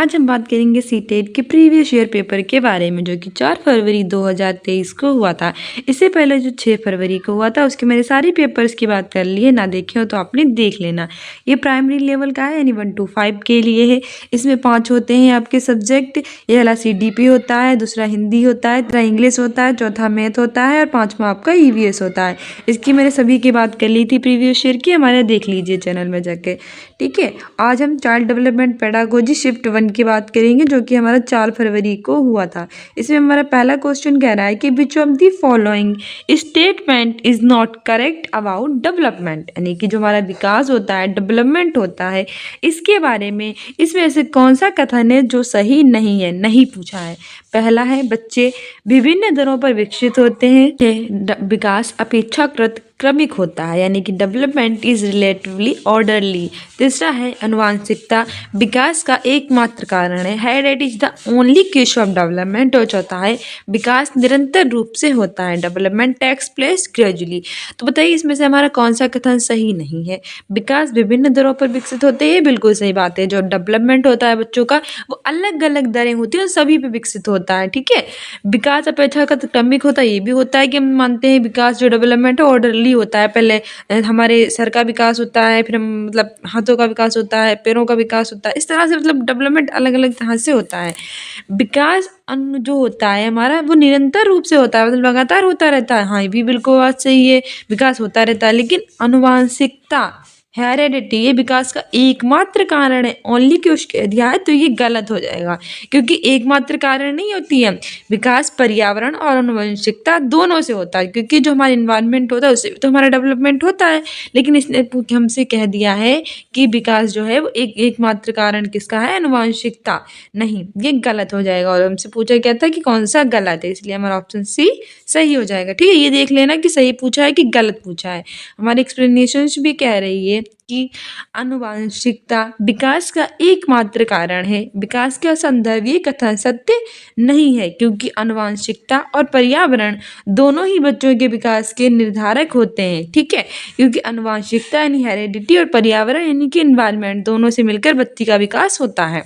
आज हम बात करेंगे सीटेट के प्रीवियस ईयर पेपर के बारे में, जो कि 4 फरवरी 2023 को हुआ था। इससे पहले जो 6 फरवरी को हुआ था उसके मैंने सारी पेपर्स की बात कर ली है, ना देखे हो तो आपने देख लेना। ये प्राइमरी लेवल का है, यानी 1 to 5 के लिए है। इसमें 5 होते हैं आपके सब्जेक्ट। ये वाला CDP होता है, दूसरा हिंदी होता है, तीसरा इंग्लिश होता है, चौथा मैथ होता है और 5वां आपका EVS होता है। इसकी मैंने सभी की बात कर ली थी प्रीवियस ईयर की, हमारे देख लीजिए चैनल में जाके। ठीक है, आज हम चाइल्ड डेवलपमेंट पेडागोजी शिफ्ट 1 की बात करेंगे, जो कि हमारा 4 फरवरी को हुआ था। इसमें हमारा पहला क्वेश्चन कह रहा है कि which of the following statement is not correct about development, यानी कि जो हमारा विकास होता है, डेवलपमेंट होता है, इसके बारे में इसमें से कौन सा कथन है जो सही नहीं है, नहीं पूछा है। पहला है बच्चे विभिन्न दरों पर विकसित होते हैं, विकास अपेक्षाकृत क्रमिक होता है, यानी कि डेवलपमेंट इज रिलेटिवली ऑर्डरली। तीसरा है अनुवांशिकता विकास का एकमात्र कारण है, heredity is the only case of development. और चौथा है विकास निरंतर रूप से होता है, डेवलपमेंट टेक्स प्लेस ग्रेजुअली। तो बताइए इसमें से हमारा कौन सा कथन सही नहीं है। विकास विभिन्न दरों पर विकसित होते हैं, बिल्कुल सही बात है। जो डेवलपमेंट होता है बच्चों का, वो अलग अलग दरें होती हैं, सभी पे विकसित होता है। ठीक है, विकास अपेक्षाकृत क्रमिक होता है, ये भी होता है कि हम मानते हैं विकास जो डेवलपमेंट है ऑर्डरली होता है। पहले हमारे सर का विकास होता है, फिर हम मतलब हाथों का विकास होता है, पैरों का विकास होता है, इस तरह से मतलब डेवलपमेंट अलग अलग तरह से होता है। विकास जो होता है हमारा, वो निरंतर रूप से होता है, मतलब लगातार होता रहता है। हाँ, ये भी बिल्कुल बात सही है, विकास होता रहता है। लेकिन अनुवांशिकता, हेरिडिटी, ये विकास का एकमात्र कारण है, ओनली क्यों कह दिया है, तो ये गलत हो जाएगा, क्योंकि एकमात्र कारण नहीं होती है। विकास पर्यावरण और अनुवंशिकता दोनों से होता है, क्योंकि जो हमारा इन्वायरमेंट होता है उससे तो हमारा डेवलपमेंट होता है। लेकिन इसने हमसे कह दिया है कि विकास जो है वो एकमात्र कारण किसका है, अनुवंशिकता। नहीं, ये गलत हो जाएगा। और हमसे पूछा क्या था कि कौन सा गलत है, इसलिए हमारा ऑप्शन सी सही हो जाएगा। ठीक है, ये देख लेना कि सही पूछा है कि गलत पूछा है। हमारी एक्सप्लेनेशन भी कह रही है कि अनुवांशिकता विकास का एकमात्र कारण है, विकास का संदर्भ ये कथन सत्य नहीं है, क्योंकि अनुवांशिकता और पर्यावरण दोनों ही बच्चों के विकास के निर्धारक होते हैं। ठीक है, क्योंकि अनुवांशिकता यानी हेरिडिटी और पर्यावरण यानी कि एनवायरनमेंट, दोनों से मिलकर व्यक्ति का विकास होता है।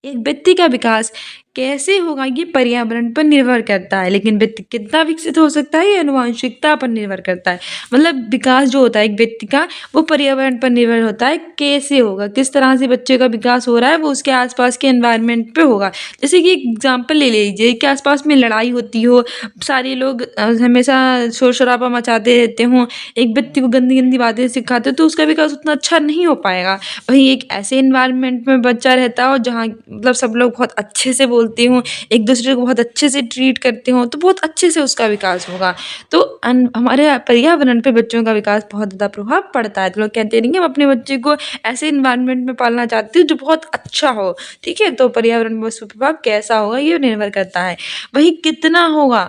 एक व्यक्ति का विकास कैसे होगा ये पर्यावरण पर निर्भर करता है, लेकिन व्यक्ति कितना विकसित हो सकता है ये अनुवांशिकता पर निर्भर करता है। मतलब विकास जो होता है एक व्यक्ति का, वो पर्यावरण पर निर्भर होता है, कैसे होगा, किस तरह से बच्चे का विकास हो रहा है, वो उसके आसपास के एनवायरनमेंट पे होगा। जैसे कि एक एग्जाम्पल ले लीजिए कि आसपास में लड़ाई होती हो, सारे लोग हमेशा शोर शराबा मचाते रहते हों, एक व्यक्ति को गंदी गंदी बातें सिखाते हो, तो उसका विकास उतना अच्छा नहीं हो पाएगा। वहीं एक ऐसे एनवायरनमेंट में बच्चा रहता हो जहाँ मतलब सब लोग बहुत अच्छे से बोलते हों, एक दूसरे को बहुत अच्छे से ट्रीट करते हों, तो बहुत अच्छे से उसका विकास होगा। तो हमारे पर्यावरण पे बच्चों का विकास बहुत ज़्यादा प्रभाव पड़ता है। तो लोग कहते नहीं हम अपने बच्चे को ऐसे इन्वायरमेंट में पालना चाहते हैं जो बहुत अच्छा हो। ठीक है, तो पर्यावरण में उसका प्रभाव कैसा होगा ये निर्भर करता है। वही कितना होगा,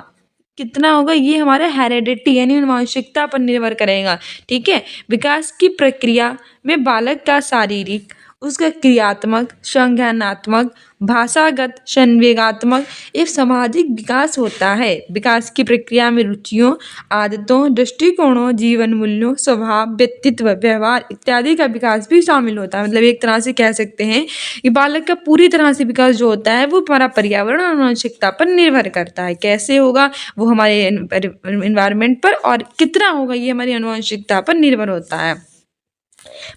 कितना होगा ये हमारे हेरिडिटी यानी आनुवंशिकता पर निर्भर करेगा। ठीक है, विकास की प्रक्रिया में बालक का शारीरिक, उसका क्रियात्मक, संज्ञानात्मक, भाषागत, संवेगात्मक एवं सामाजिक विकास होता है। विकास की प्रक्रिया में रुचियों, आदतों, दृष्टिकोणों, जीवन मूल्यों, स्वभाव, व्यक्तित्व, व्यवहार इत्यादि का विकास भी शामिल होता है। मतलब एक तरह से कह सकते हैं कि बालक का पूरी तरह से विकास जो होता है वो हमारा पर्यावरण और आनुवंशिकता पर निर्भर करता है। कैसे होगा वो हमारे एनवायरनमेंट पर, और कितना होगा ये हमारी आनुवंशिकता पर निर्भर होता है।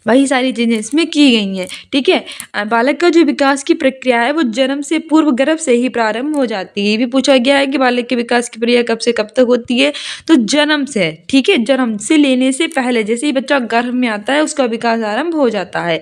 वही सारी चीज़ें इसमें की गई हैं। ठीक है, बालक का जो विकास की प्रक्रिया है वो जन्म से पूर्व गर्भ से ही प्रारंभ हो जाती है। ये भी पूछा गया है कि बालक के विकास की प्रक्रिया कब से कब तक होती है, तो जन्म से। ठीक है, जन्म से लेने से पहले जैसे ही बच्चा गर्भ में आता है उसका विकास आरंभ हो जाता है।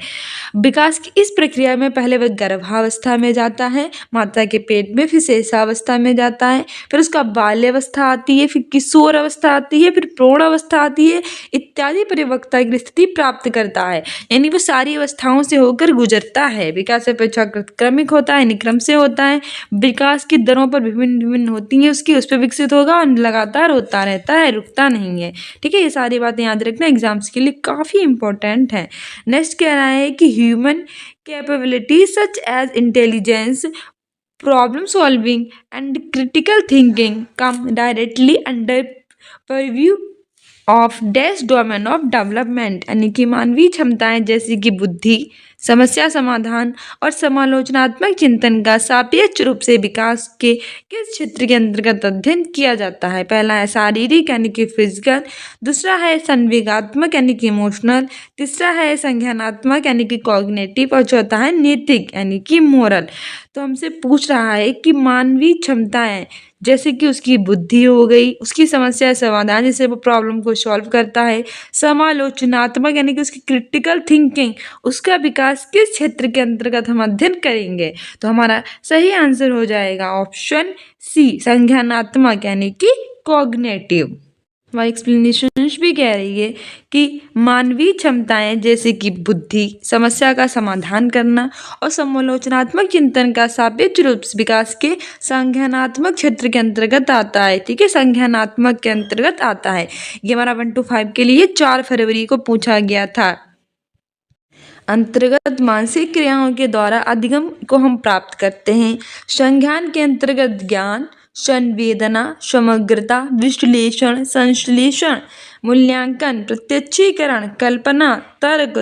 विकास की इस प्रक्रिया में पहले वह गर्भावस्था में जाता है, माता के पेट में, फिर शेषावस्था में जाता है, फिर उसका बाल्यावस्था आती है, फिर किशोर अवस्था आती है, फिर प्रौढ़ अवस्था आती है, इत्यादि परिपक्वता की स्थिति प्राप्त करता है। यानी वो सारी अवस्थाओं से होकर गुजरता है। विकास अपेक्षाकृत क्रमिक होता है, यानी क्रम से होता है। विकास की दरों पर विभिन्न विभिन्न होती हैं उसकी, उस पर विकसित होगा और लगातार होता रहता है, रुकता नहीं है। ठीक है, ये सारी बातें याद रखना, एग्जाम्स के लिए काफ़ी इंपॉर्टेंट है। नेक्स्ट कह रहा है कि human capability such as intelligence, problem solving and critical thinking come directly under purview of dash domain of development, यानी कि मानवीय क्षमताएं जैसे कि बुद्धि, समस्या समाधान और समालोचनात्मक चिंतन का सापेक्ष रूप से विकास के किस क्षेत्र के अंतर्गत अध्ययन किया जाता है? पहला है शारीरिक यानी कि फिजिकल, दूसरा है संवेगात्मक यानी कि इमोशनल, तीसरा है संज्ञानात्मक यानी कि कॉग्निटिव और चौथा है नैतिक यानी कि मोरल। तो हमसे पूछ रहा है कि मानवीय क्षमताएं जैसे कि उसकी बुद्धि हो गई, उसकी समस्या समाधान जैसे वो प्रॉब्लम को सॉल्व करता है, समालोचनात्मक यानी कि उसकी क्रिटिकल थिंकिंग, उसका विकास किस क्षेत्र के अंतर्गत हम अध्ययन करेंगे? तो हमारा सही आंसर हो जाएगा ऑप्शन सी संज्ञानात्मक यानी कि कॉग्निटिव। हमारी एक्सप्लेनेशन भी कह रही है कि मानवीय क्षमताएं जैसे कि बुद्धि, समस्या का समाधान करना और समालोचनात्मक चिंतन का सापेक्ष रूप से विकास के संज्ञानात्मक क्षेत्र के अंतर्गत आता है। ठीक है, संज्ञानात्मक के अंतर्गत आता है। ये हमारा 1 to 5 के लिए 4 फरवरी को पूछा गया था। अंतर्गत मानसिक क्रियाओं के द्वारा अधिगम को हम प्राप्त करते हैं। संज्ञान के अंतर्गत ज्ञान, संवेदना, समग्रता, विश्लेषण, संश्लेषण, मूल्यांकन, प्रत्यक्षीकरण, कल्पना, तर्क,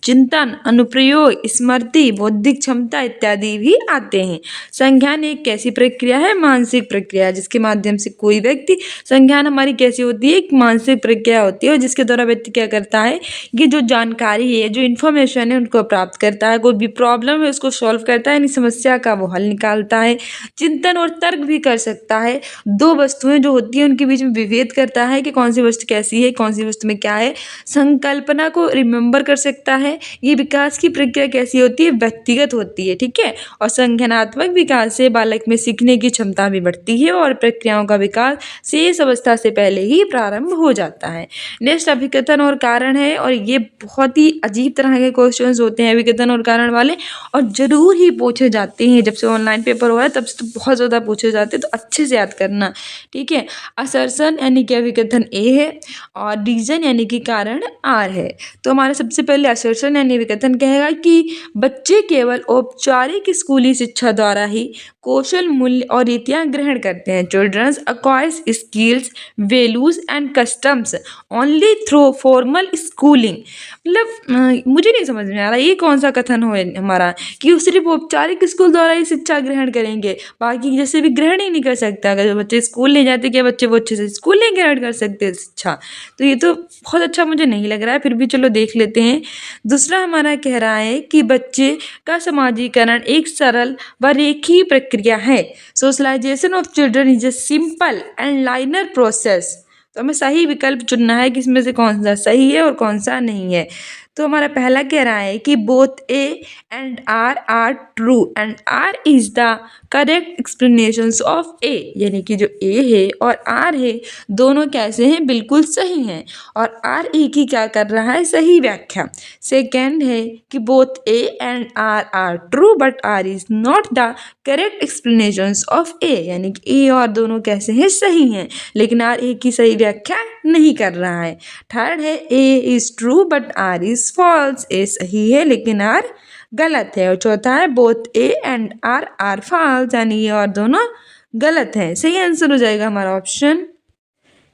चिंतन, अनुप्रयोग, स्मृति, बौद्धिक क्षमता इत्यादि भी आते हैं। संज्ञान एक कैसी प्रक्रिया है? मानसिक प्रक्रिया, जिसके माध्यम से कोई व्यक्ति, संज्ञान हमारी कैसी होती है? एक मानसिक प्रक्रिया होती है और जिसके द्वारा व्यक्ति क्या करता है कि जो जानकारी है, जो इन्फॉर्मेशन है उनको प्राप्त करता है, कोई भी प्रॉब्लम है उसको सॉल्व करता है, यानी समस्या का वो हल निकालता है, चिंतन और तर्क भी कर सकता है, दो वस्तुएं जो होती हैं उनके बीच में विभेद करता है कि कौन सी वस्तु कैसी है, कौन सी वस्तु में क्या है, संकल्पना को रिमेंबर कर सकता है। ये विकास की प्रक्रिया कैसी होती है? व्यक्तिगत होती है। ठीक है, और संज्ञानात्मक विकास से बालक में सीखने की क्षमता भी बढ़ती है और प्रक्रियाओं का विकास शेष अवस्था से पहले ही प्रारंभ हो जाता है। नेक्स्ट अभिकथन और कारण है, और ये बहुत ही अजीब तरह के क्वेश्चंस होते हैं अभिकथन और कारण वाले, और जरूर ही पूछे जाते हैं। जब से ऑनलाइन पेपर हो रहा है तब से तो बहुत ज़्यादा पूछे जाते हैं, तो अच्छे से याद करना। ठीक है, असर्शन यानी कि अभिकथन ए है और रीजन यानी कि कारण आर है। तो हमारे सबसे पहले असर्शन यानी अभिकथन कहेगा कि बच्चे केवल औपचारिक स्कूली शिक्षा द्वारा ही कौशल, मूल्य और रीतियां ग्रहण करते हैं। Childrens acquires skills, values and customs only through formal schooling. मतलब मुझे नहीं समझ में आ रहा ये कौन सा कथन हो हमारा कि वो सिर्फ औपचारिक स्कूल द्वारा ही शिक्षा ग्रहण करेंगे, बाकी जैसे भी ग्रहण ही नहीं कर सकता। अगर बच्चे स्कूल नहीं जाते क्या बच्चे वो अच्छे से स्कूल नहीं ग्रहण कर सकते शिक्षा? तो ये तो बहुत अच्छा मुझे नहीं लग रहा है, फिर भी चलो देख लेते हैं। दूसरा हमारा कह रहा है कि बच्चे का समाजीकरण एक सरल व रेखीय प्रक्रिया है। Socialisation of children is a simple and linear process. तो हमें सही विकल्प चुनना है कि इसमें से कौन सा सही है और कौन सा नहीं है। तो हमारा पहला कह रहा है कि both A and R true and R is the correct explanations of A, यानी कि जो ए है और आर है दोनों कैसे हैं? बिल्कुल सही हैं, और आर ए की क्या कर रहा है? सही व्याख्या। सेकेंड है कि both A and R true but R is not the correct explanations of A, यानी कि ए और दोनों कैसे हैं? सही हैं, लेकिन आर ए की सही व्याख्या नहीं कर रहा है। थर्ड है A is true but R is false, A सही है लेकिन आर गलत है। और चौथा है both A and R false, यानी ये और दोनों गलत है। सही आंसर हो जाएगा हमारा option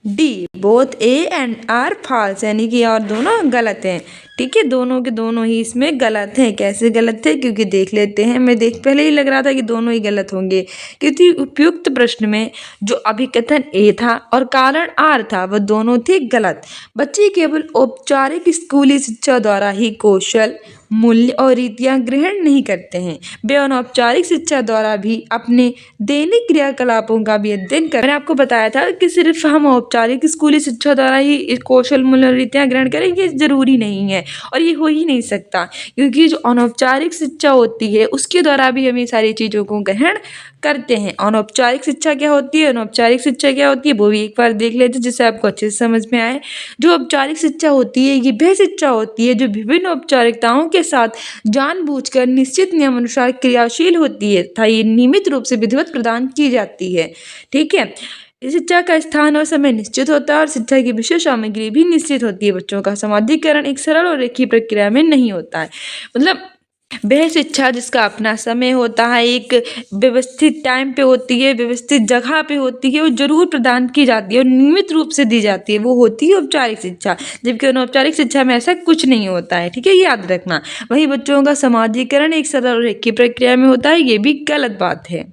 D, both A and R false, यानी कि और दोनों गलत हैं। ठीक है, दोनों के दोनों ही इसमें गलत हैं। कैसे गलत है? क्योंकि देख लेते हैं, मैं पहले ही लग रहा था कि दोनों ही गलत होंगे, क्योंकि उपयुक्त प्रश्न में जो अभिकथन ए था और कारण आर था वह दोनों थे गलत। बच्चे केवल औपचारिक स्कूली शिक्षा द्वारा ही कौशल, मूल्य और रीतियां ग्रहण नहीं करते हैं, वे अनौपचारिक शिक्षा द्वारा भी अपने दैनिक क्रियाकलापों का भी अध्ययन कर। मैंने आपको बताया था कि सिर्फ हम औपचारिक स्कूली शिक्षा द्वारा ही कौशल, मूल्य और रीतियां ग्रहण करेंगे, जरूरी नहीं है और ये हो ही नहीं सकता, क्योंकि जो अनौपचारिक शिक्षा होती है उसके द्वारा भी हम ये सारी चीज़ों को ग्रहण करते हैं। अनौपचारिक शिक्षा क्या होती है, अनौपचारिक शिक्षा क्या होती है वो भी एक बार देख लेते हैं जिससे आपको अच्छे से समझ में आए। जो औपचारिक शिक्षा होती है ये वह शिक्षा होती है जो विभिन्न औपचारिकताओं के साथ जानबूझकर निश्चित नियम अनुसार क्रियाशील होती है तथा ये नियमित रूप से विधिवत प्रदान की जाती है। ठीक है, शिक्षा का स्थान और समय निश्चित होता है और शिक्षा की विषय सामग्री भी निश्चित होती है। बच्चों का समाजीकरण एक सरल और रेखीय प्रक्रिया में नहीं होता है। मतलब वह शिक्षा जिसका अपना समय होता है, एक व्यवस्थित टाइम पे होती है, व्यवस्थित जगह पे होती है, वो ज़रूर प्रदान की जाती है और नियमित रूप से दी जाती है, वो होती है औपचारिक शिक्षा। जबकि अनौपचारिक शिक्षा में ऐसा कुछ नहीं होता है, ठीक है, ये याद रखना। वहीं बच्चों का समाजीकरण एक सरल और एक ही प्रक्रिया में होता है, ये भी गलत बात है,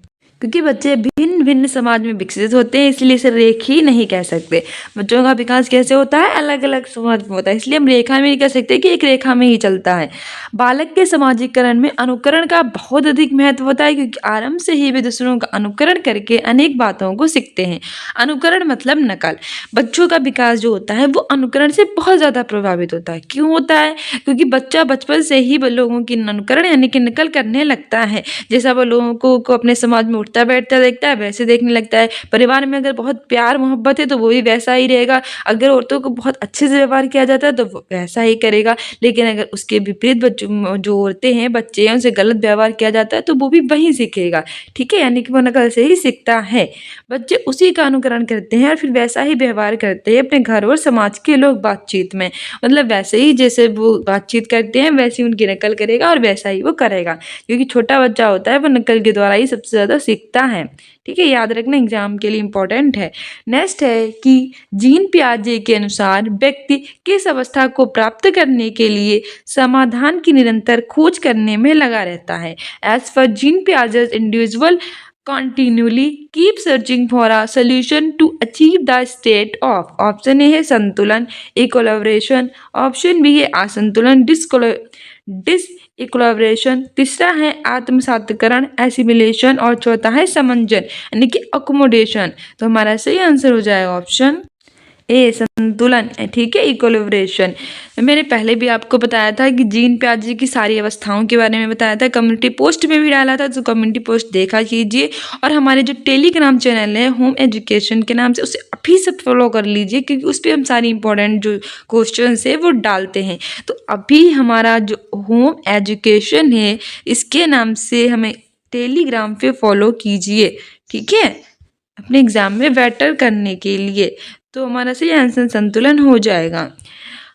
क्योंकि बच्चे भिन्न भिन्न समाज में विकसित होते हैं, इसलिए इसे रेख ही नहीं कह सकते। बच्चों का विकास कैसे होता है, अलग अलग समाज में होता है, इसलिए हम रेखा में नहीं कह सकते कि एक रेखा में ही चलता है। बालक के समाजीकरण में अनुकरण का बहुत अधिक महत्व होता है, क्योंकि आरंभ से ही वे दूसरों का अनुकरण करके अनेक बातों को सीखते हैं। अनुकरण मतलब नकल। बच्चों का विकास जो होता है वो अनुकरण से बहुत ज़्यादा प्रभावित होता है। क्यों होता है? क्योंकि बच्चा बचपन से ही लोगों की अनुकरण यानी कि नकल करने लगता है। जैसा वो लोगों को अपने समाज में उठता बैठता देखता है, वैसे देखने लगता है। परिवार में अगर बहुत प्यार मोहब्बत है तो वो भी वैसा ही रहेगा। अगर औरतों को बहुत अच्छे से व्यवहार किया जाता है तो वो वैसा ही करेगा। लेकिन अगर उसके विपरीत बच्चों जो औरतें हैं, बच्चे हैं, उनसे गलत व्यवहार किया जाता है तो वो भी वही सीखेगा, ठीक है, यानी कि वो नकल से ही सीखता है। बच्चे उसी का अनुकरण करते हैं और फिर वैसा ही व्यवहार करते हैं अपने घर और समाज के लोग बातचीत में। मतलब वैसे ही जैसे वो बातचीत करते हैं वैसे ही उनकी नकल करेगा और वैसा ही वो करेगा, क्योंकि छोटा बच्चा होता है वो नकल के द्वारा ही सबसे ज़्यादा सीखता है, ठीक है, याद रखना, एग्जाम के लिए इम्पोर्टेंट है। नेक्स्ट है कि जीन पियाजे के अनुसार व्यक्ति किस अवस्था को प्राप्त करने के लिए समाधान की निरंतर खोज करने में लगा रहता है। एज फॉर जीन पियाजे, individual continually keep searching for a solution to achieve the state of। Option A है संतुलन, इक्विलिब्रेशन। ऑप्शन बी है असंतुलन, डिसइक्विलिब्रेशन। तीसरा है आत्मसातकरण, एसिमिलेशन। और चौथा है समंजन यानी कि अकोमोडेशन। तो हमारा सही आंसर हो जाएगा ऑप्शन ए संतुलन, ठीक है, इक्विलिब्रेशन। मैंने पहले भी आपको बताया था कि जीन पियाजे की सारी अवस्थाओं के बारे में बताया था, कम्युनिटी पोस्ट में भी डाला था, तो कम्युनिटी पोस्ट देखा कीजिए। और हमारे जो टेलीग्राम चैनल है होम एजुकेशन के नाम से, उसे अभी से फॉलो कर लीजिए, क्योंकि उस पर हम सारी इंपॉर्टेंट जो क्वेश्चन है वो डालते हैं। तो अभी हमारा जो होम एजुकेशन है इसके नाम से हमें टेलीग्राम पे फॉलो कीजिए, ठीक है, अपने एग्जाम में बेटर करने के लिए। तो हमारा सही आंसर संतुलन हो जाएगा।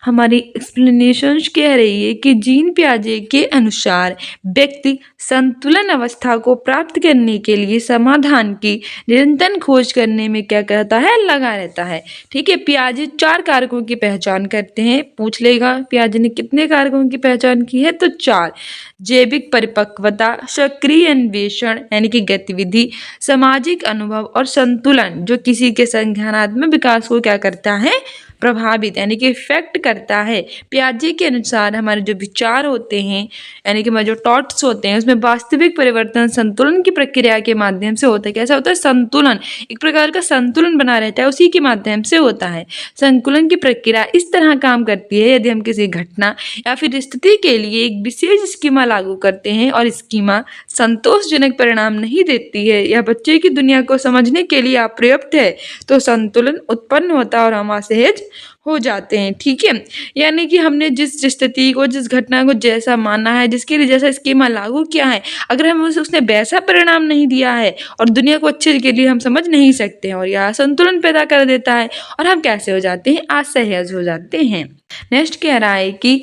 हमारी एक्सप्लेनेशन कह रही है कि जीन पियाजे के अनुसार व्यक्ति संतुलन अवस्था को प्राप्त करने के लिए समाधान की निरंतर खोज करने में क्या कहता है, लगा रहता है, ठीक है। पियाजे 4 कारकों की पहचान करते हैं, पूछ लेगा पियाजे ने कितने कारकों की पहचान की है, तो 4। जैविक परिपक्वता, सक्रिय अन्वेषण यानी कि गतिविधि, सामाजिक अनुभव और संतुलन जो किसी के संज्ञानात्मक विकास को क्या करता है, प्रभावित यानी कि इफेक्ट करता है। पियाजे के अनुसार हमारे जो विचार होते हैं यानी कि हमारे जो थॉट्स होते हैं उसमें वास्तविक परिवर्तन संतुलन की प्रक्रिया के माध्यम से होता है। कैसा होता है, संतुलन, एक प्रकार का संतुलन बना रहता है, उसी के माध्यम से होता है। संतुलन की प्रक्रिया इस तरह काम करती है, यदि हम किसी घटना या फिर स्थिति के लिए एक विशेष स्कीमा लागू करते हैं और स्कीमा संतोषजनक परिणाम नहीं देती है या बच्चे की दुनिया को समझने के लिए अपर्याप्त है, तो संतुलन उत्पन्न होता है और हम असहज हो जाते हैं, ठीक है। यानी कि हमने जिस स्थिति को, जिस घटना को जैसा माना है, जिसके लिए जैसा स्कीमा लागू किया है, अगर हम उसने वैसा परिणाम नहीं दिया है और दुनिया को अच्छे के लिए हम समझ नहीं सकते हैं और यह असंतुलन पैदा कर देता है और हम कैसे हो जाते हैं, असहज हो जाते हैं। नेक्स्ट कह रहा है कि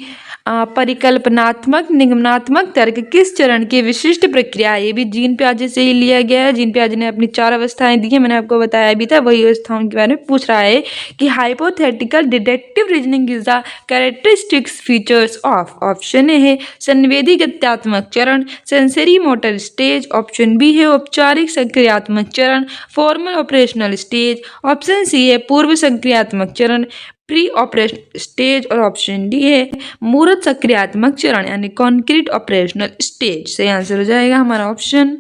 परिकल्पनात्मक निगमनात्मक तर्क किस चरण की विशिष्ट प्रक्रिया है। ये भी जीन पियाजे से ही लिया गया है। जीन पियाजे ने अपनी 4 अवस्थाएं दी है, मैंने आपको बताया भी था, वही अवस्थाओं के बारे में पूछ रहा है कि hypothetical deductive reasoning is the characteristics features of. Option A है संवेदी गत्यात्मक चरण, sensory motor stage. Option B है औपचारिक संक्रियात्मक चरण, formal operational stage. Option C है पूर्व संक्रियात्मक चरण, प्री ऑपरेशन स्टेज। और ऑप्शन डी है मूर्त सक्रियात्मक चरण यानी कॉन्क्रीट ऑपरेशनल स्टेज। सही आंसर हो जाएगा हमारा option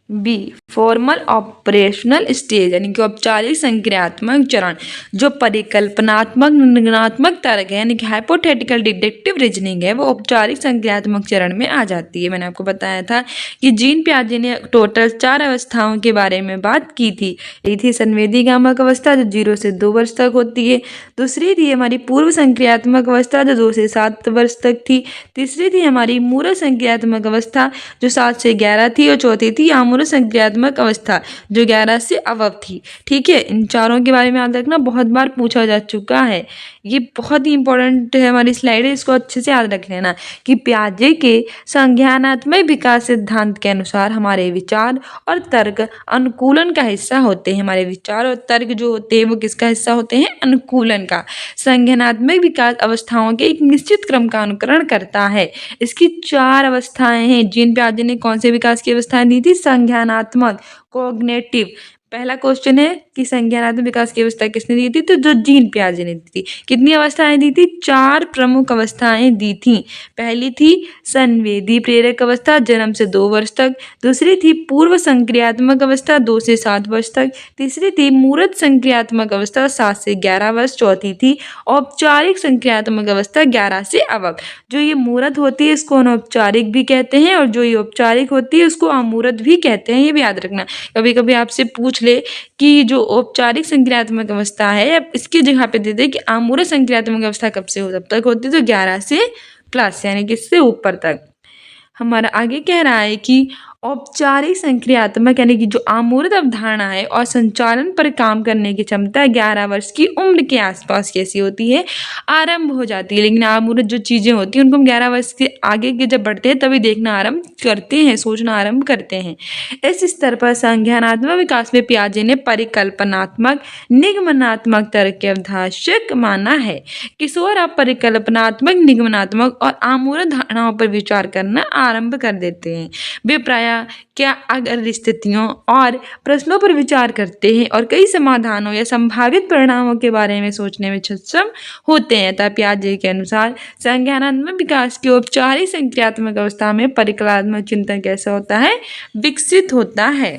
B, formal operational stage यानी कि औपचारिक संक्रियात्मक चरण। जो परिकल्पनात्मक निगमनात्मक तर्क है यानी कि हाइपोथेटिकल डिडक्टिव रीजनिंग है, वो औपचारिक संक्रियात्मक चरण में आ जाती है। मैंने आपको बताया था कि जीन पियाजे ने टोटल 4 अवस्थाओं के बारे में बात की थी। एक थी संवेदीगामक अवस्था जो 0 से 2 वर्ष तक होती है। दूसरी थी हमारी पूर्व संक्रियात्मक अवस्था जो 2 से 7 वर्ष तक थी। तीसरी थी हमारी मूर्त संक्रियात्मक अवस्था जो 7 से 11 थी। और चौथी थी अमूर्त आमूल संक्रियात्मक अवस्था जो 11 से अबव थी। ठीक है, इन चारों के बारे में याद रखना, बहुत बार पूछा जा चुका है। ये बहुत ही इंपॉर्टेंट है, हमारी स्लाइड है, इसको अच्छे से याद रख लेना कि पियाजे के संज्ञानात्मक विकास सिद्धांत के अनुसार हमारे विचार और तर्क अनुकूलन का हिस्सा होते हैं। हमारे विचार और तर्क जो होते हैं वो किसका हिस्सा होते हैं? अनुकूलन का। संज्ञानात्मक विकास अवस्थाओं के एक निश्चित क्रम का अनुकरण करता है। इसकी 4 अवस्थाएं हैं। जीन पियाजे ने कौन से विकास की अवस्थाएं दी थी? संज्ञानात्मक, कॉग्निटिव। पहला क्वेश्चन है कि संज्ञानात्मक विकास की अवस्था किसने दी थी? तो जो जीन पियाजे ने दी थी। कितनी अवस्थाएं दी थी? 4 प्रमुख अवस्थाएं दी थी। पहली थी संवेदी प्रेरक अवस्था, जन्म से 2 वर्ष तक। दूसरी थी पूर्व संक्रियात्मक अवस्था, 2 से 7 वर्ष तक। तीसरी थी मूर्त संक्रियात्मक अवस्था, 7 से 11 वर्ष। चौथी थी औपचारिक संक्रियात्मक अवस्था, 11 से अबव। जो ये मूर्त होती है इसको अनौपचारिक भी कहते हैं, और जो ये औपचारिक होती है उसको अमूर्त भी कहते हैं। ये भी याद रखना। कभी कभी आपसे पूछ ले कि जो औपचारिक संक्रियात्मक अवस्था है, अब इसकी जगह पे दे दे कि आमूल संक्रियात्मक अवस्था कब से तब तक होती है, तो 11 से प्लस यानी कि इससे ऊपर तक। हमारा आगे कह रहा है कि औपचारिक संक्रियात्मक यानी कि जो अमूर्त अवधारणा है और संचालन पर काम करने की क्षमता 11 वर्ष की उम्र के आसपास कैसी होती है? आरंभ हो जाती है। लेकिन अमूर्त जो चीज़ें होती हैं उनको हम 11 वर्ष के आगे के जब बढ़ते हैं तभी देखना आरंभ करते हैं, सोचना आरंभ करते हैं। इस स्तर पर संज्ञानात्मक विकास में पियाजे ने परिकल्पनात्मक, निगमनात्मक तर्क के अवधारक माना है। किशोर अब परिकल्पनात्मक, निगमनात्मक और अमूर्त धारणाओं पर विचार करना आरंभ कर देते हैं। वे प्राय क्या अगर स्थितियों और प्रश्नों पर विचार करते हैं और कई समाधानों या संभावित परिणामों के बारे में सोचने में सक्षम होते हैं। तब पियाजे के अनुसार संज्ञानात्मक विकास की औपचारिक संक्रियात्मक अवस्था में परिकल्पनात्मक चिंतन कैसा होता है? विकसित होता है।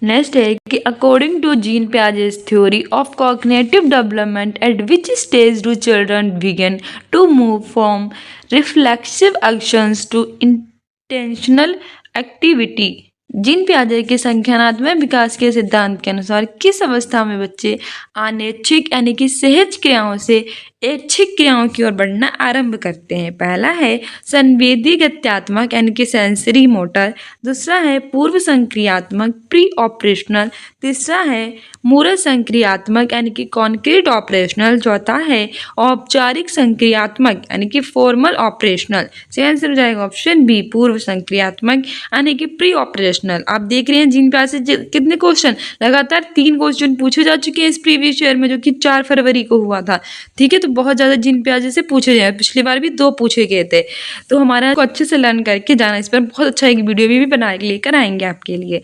नेक्स्ट है कि according to Jean Piaget's theory of cognitive development at which stage do children begin to move from reflexive actions to intentional activity. Jean पियाजे के संज्ञानात्मक विकास के सिद्धांत के अनुसार किस अवस्था में बच्चे अनैच्छिक यानी कि सहज क्रियाओं से ऐच्छिक क्रियाओं की ओर बढ़ना आरंभ करते हैं? पहला है संवेदी गत्यात्मक यानी कि सेंसरी मोटर। दूसरा है पूर्व संक्रियात्मक, प्री ऑपरेशनल। तीसरा है मूर्त संक्रियात्मक यानी कि कॉन्क्रीट ऑपरेशनल। चौथा है औपचारिक संक्रियात्मक यानी कि फॉर्मल ऑपरेशनल। सही आंसर हो जाएगा ऑप्शन बी, पूर्व संक्रियात्मक यानी कि प्री ऑपरेशनल। आप देख रहे हैं जीन पियाजे से कितने क्वेश्चन, लगातार 3 क्वेश्चन पूछे जा चुके हैं इस प्रीवियस ईयर में, जो कि 4 फरवरी को हुआ था। ठीक है, तो बहुत ज़्यादा जीन पियाजे से पूछे जाए, पिछली बार भी 2 पूछे गए थे। तो हमारा को अच्छे से लर्न करके जाना, इस पर बहुत अच्छा एक वीडियो भी बना के लेकर आएंगे आपके लिए।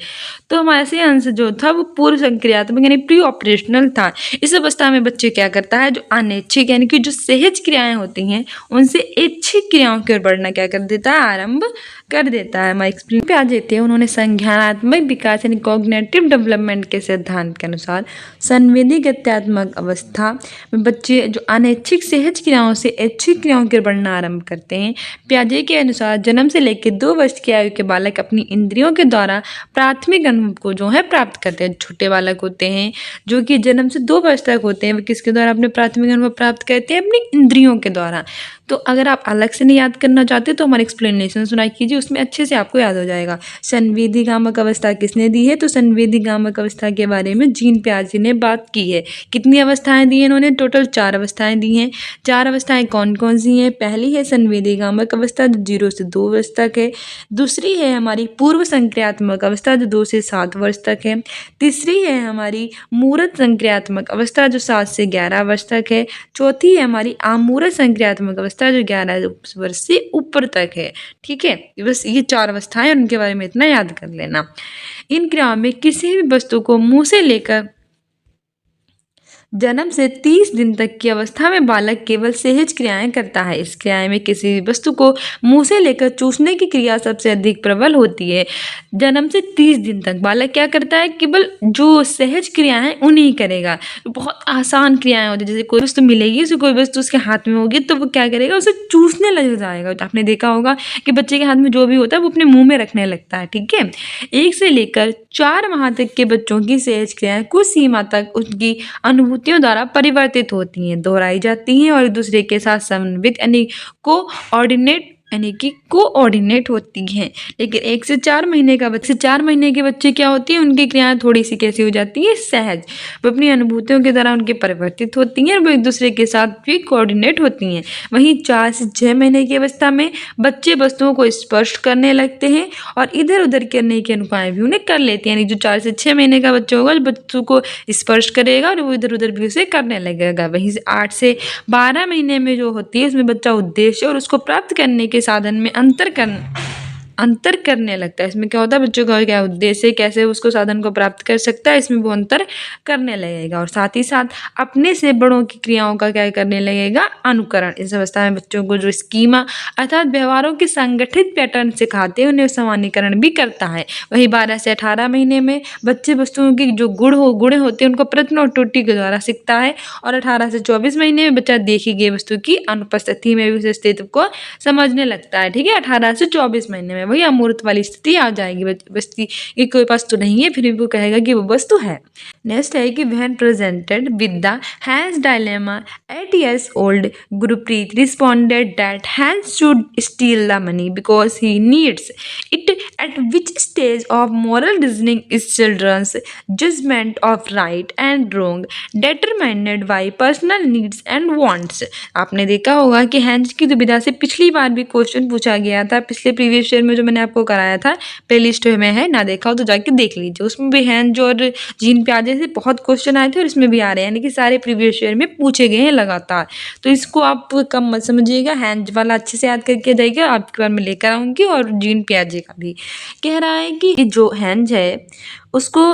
तो हमारा सही आंसर जो था वो पूर्व संक्रियात्मक यानी प्री ऑपरेशनल था। इस अवस्था में बच्चे क्या करता है, जो अनैच्छिक यानी कि जो सहज क्रियाएं होती हैं उनसे ऐच्छिक क्रियाओं की ओर बढ़ना क्या कर देता है? आरंभ कर देता है। हमारे एक्सप्लेन पे आ जाते हैं। उन्होंने संज्ञानात्मक विकास यानी कॉग्निटिव डेवलपमेंट के सिद्धांत के अनुसार संवेदी गत्यात्मक अवस्था में बच्चे जो अनैच्छिक सहज क्रियाओं से ऐच्छिक क्रियाओं की ओर बढ़ना आरंभ करते हैं। पियाजे के अनुसार जन्म से लेकर 2 वर्ष की आयु के बालक अपनी इंद्रियों के द्वारा प्राथमिक अनुभव को जो है प्राप्त करते हैं। छोटे बालक होते हैं जो कि जन्म से 2 वर्ष तक होते हैं, वे किसके द्वारा अपने प्राथमिक अनुभव प्राप्त करते हैं? अपनी इंद्रियों के द्वारा। तो अगर आप अलग से नहीं याद करना चाहते तो हमारे एक्सप्लेनेशन सुनाई कीजिए, उसमें अच्छे से आपको याद हो जाएगा। संवेदी गामक अवस्था किसने दी है? तो संवेदी गामक अवस्था के बारे में जीन पियाजे ने बात की है। कितनी अवस्थाएं दी हैं इन्होंने? टोटल 4 अवस्थाएं दी हैं। 4 अवस्थाएं कौन कौन सी हैं? पहली है संवेदी गामक अवस्था जो 0 से 2 वर्ष तक है। दूसरी है हमारी पूर्व संक्रियात्मक अवस्था जो 2 से 7 वर्ष तक है। तीसरी है हमारी मूर्त संक्रियात्मक अवस्था जो 7 से 11 वर्ष तक है। चौथी है हमारी अमूर्त संक्रियात्मक अवस्था जो 11 वर्ष से ऊपर तक है। ठीक है, बस ये 4 अवस्थाएं, उनके बारे में इतना याद कर लेना। इन क्रियाओं में किसी भी वस्तु को मुंह से लेकर जन्म से 30 दिन तक की अवस्था में बालक केवल सहज क्रियाएं करता है। इस क्रियाएं में किसी भी वस्तु को मुंह से लेकर चूसने की क्रिया सबसे अधिक प्रबल होती है। जन्म से 30 दिन तक बालक क्या करता है? केवल जो सहज क्रियाएं हैं उन्हीं करेगा। बहुत आसान क्रियाएं होती है, जैसे कोई वस्तु मिलेगी, उसे कोई वस्तु उसके हाथ में होगी तो वो क्या करेगा? उसे चूसने लग जाएगा। तो आपने देखा होगा कि बच्चे के हाथ में जो भी होता है वो अपने मुँह में रखने लगता है। ठीक है, 1 से लेकर 4 माह तक के बच्चों की सहज क्रियाएं कुछ सीमा तक उनकी अनुभूति द्वारा परिवर्तित होती हैं, दोहराई जाती हैं और एक दूसरे के साथ समन्वित यानी कोऑर्डिनेट यानी कि कोऑर्डिनेट होती हैं। लेकिन 1 से 4 महीने का बच्चे 4 महीने के बच्चे क्या होती हैं, उनकी क्रियाएं थोड़ी सी कैसी हो जाती है, सहज। वो अपनी अनुभूतियों के द्वारा उनके परिवर्तित होती हैं और वो एक दूसरे के साथ भी कोऑर्डिनेट होती हैं। वहीं 4 से 6 महीने की अवस्था में बच्चे वस्तुओं को स्पर्श करने लगते हैं और इधर उधर करने की अनुपाएं भी उन्हें कर लेते हैं। यानी जो 4 से 6 महीने का बच्चा होगा, बच्चों को स्पर्श करेगा और वो इधर उधर भी उसे करने लगेगा। वहीं से 8 से 12 महीने में जो होती है, उसमें बच्चा उद्देश्य और उसको प्राप्त करने के साधन में अंतर करने लगता है। इसमें क्या होता है, बच्चों का क्या उद्देश्य, कैसे उसको साधन को प्राप्त कर सकता है, इसमें वो अंतर करने लगेगा। और साथ ही साथ अपने से बड़ों की क्रियाओं का क्या करने लगेगा, अनुकरण। इस अवस्था में बच्चों को जो स्कीमा अर्थात व्यवहारों के संगठित पैटर्न सिखाते हैं, उन्हें सामान्यकरण भी करता है। वही 12 से 18 महीने में बच्चे वस्तुओं की जो गुण होते हैं, उनको प्रश्न और त्रुटि के द्वारा सीखता है। और 18 से 24 महीने में बच्चा देखी गई वस्तु की अनुपस्थिति में भी उस अस्तित्व को समझने लगता है। ठीक है, 18 से 24 महीने में वही अमूर्त वाली स्थिति आ जाएगी। वस्तु की कोई वस्तु नहीं है, फिर भी वो कहेगा कि वो वस्तु है। नेक्स्ट है कि when presented with the Heinz dilemma eight years old, Gurpreet responded that Heinz should steal the money because he needs it. At which stage of moral reasoning is children's judgment of right and wrong determined by personal needs and wants. आपने देखा होगा कि hence की दुविधा से पिछली बार भी question पूछा गया था। पिछले प्रीवियस ईयर में जो मैंने आपको कराया था, प्लेलिस्ट में है, ना देखा हो तो जाके देख लीजिए। उसमें भी हैंज और जीन प्याजे से बहुत क्वेश्चन आए थे और इसमें भी आ रहे हैं, यानी कि सारे प्रीवियस ईयर में पूछे गए हैं लगातार। तो इसको आप कम मत समझिएगा, हैंज वाला अच्छे से याद करके जाइएगा, आपके बार में लेकर आऊँगी। और जीन प्याजे का भी कह रहा है कि जो हैंज है उसको,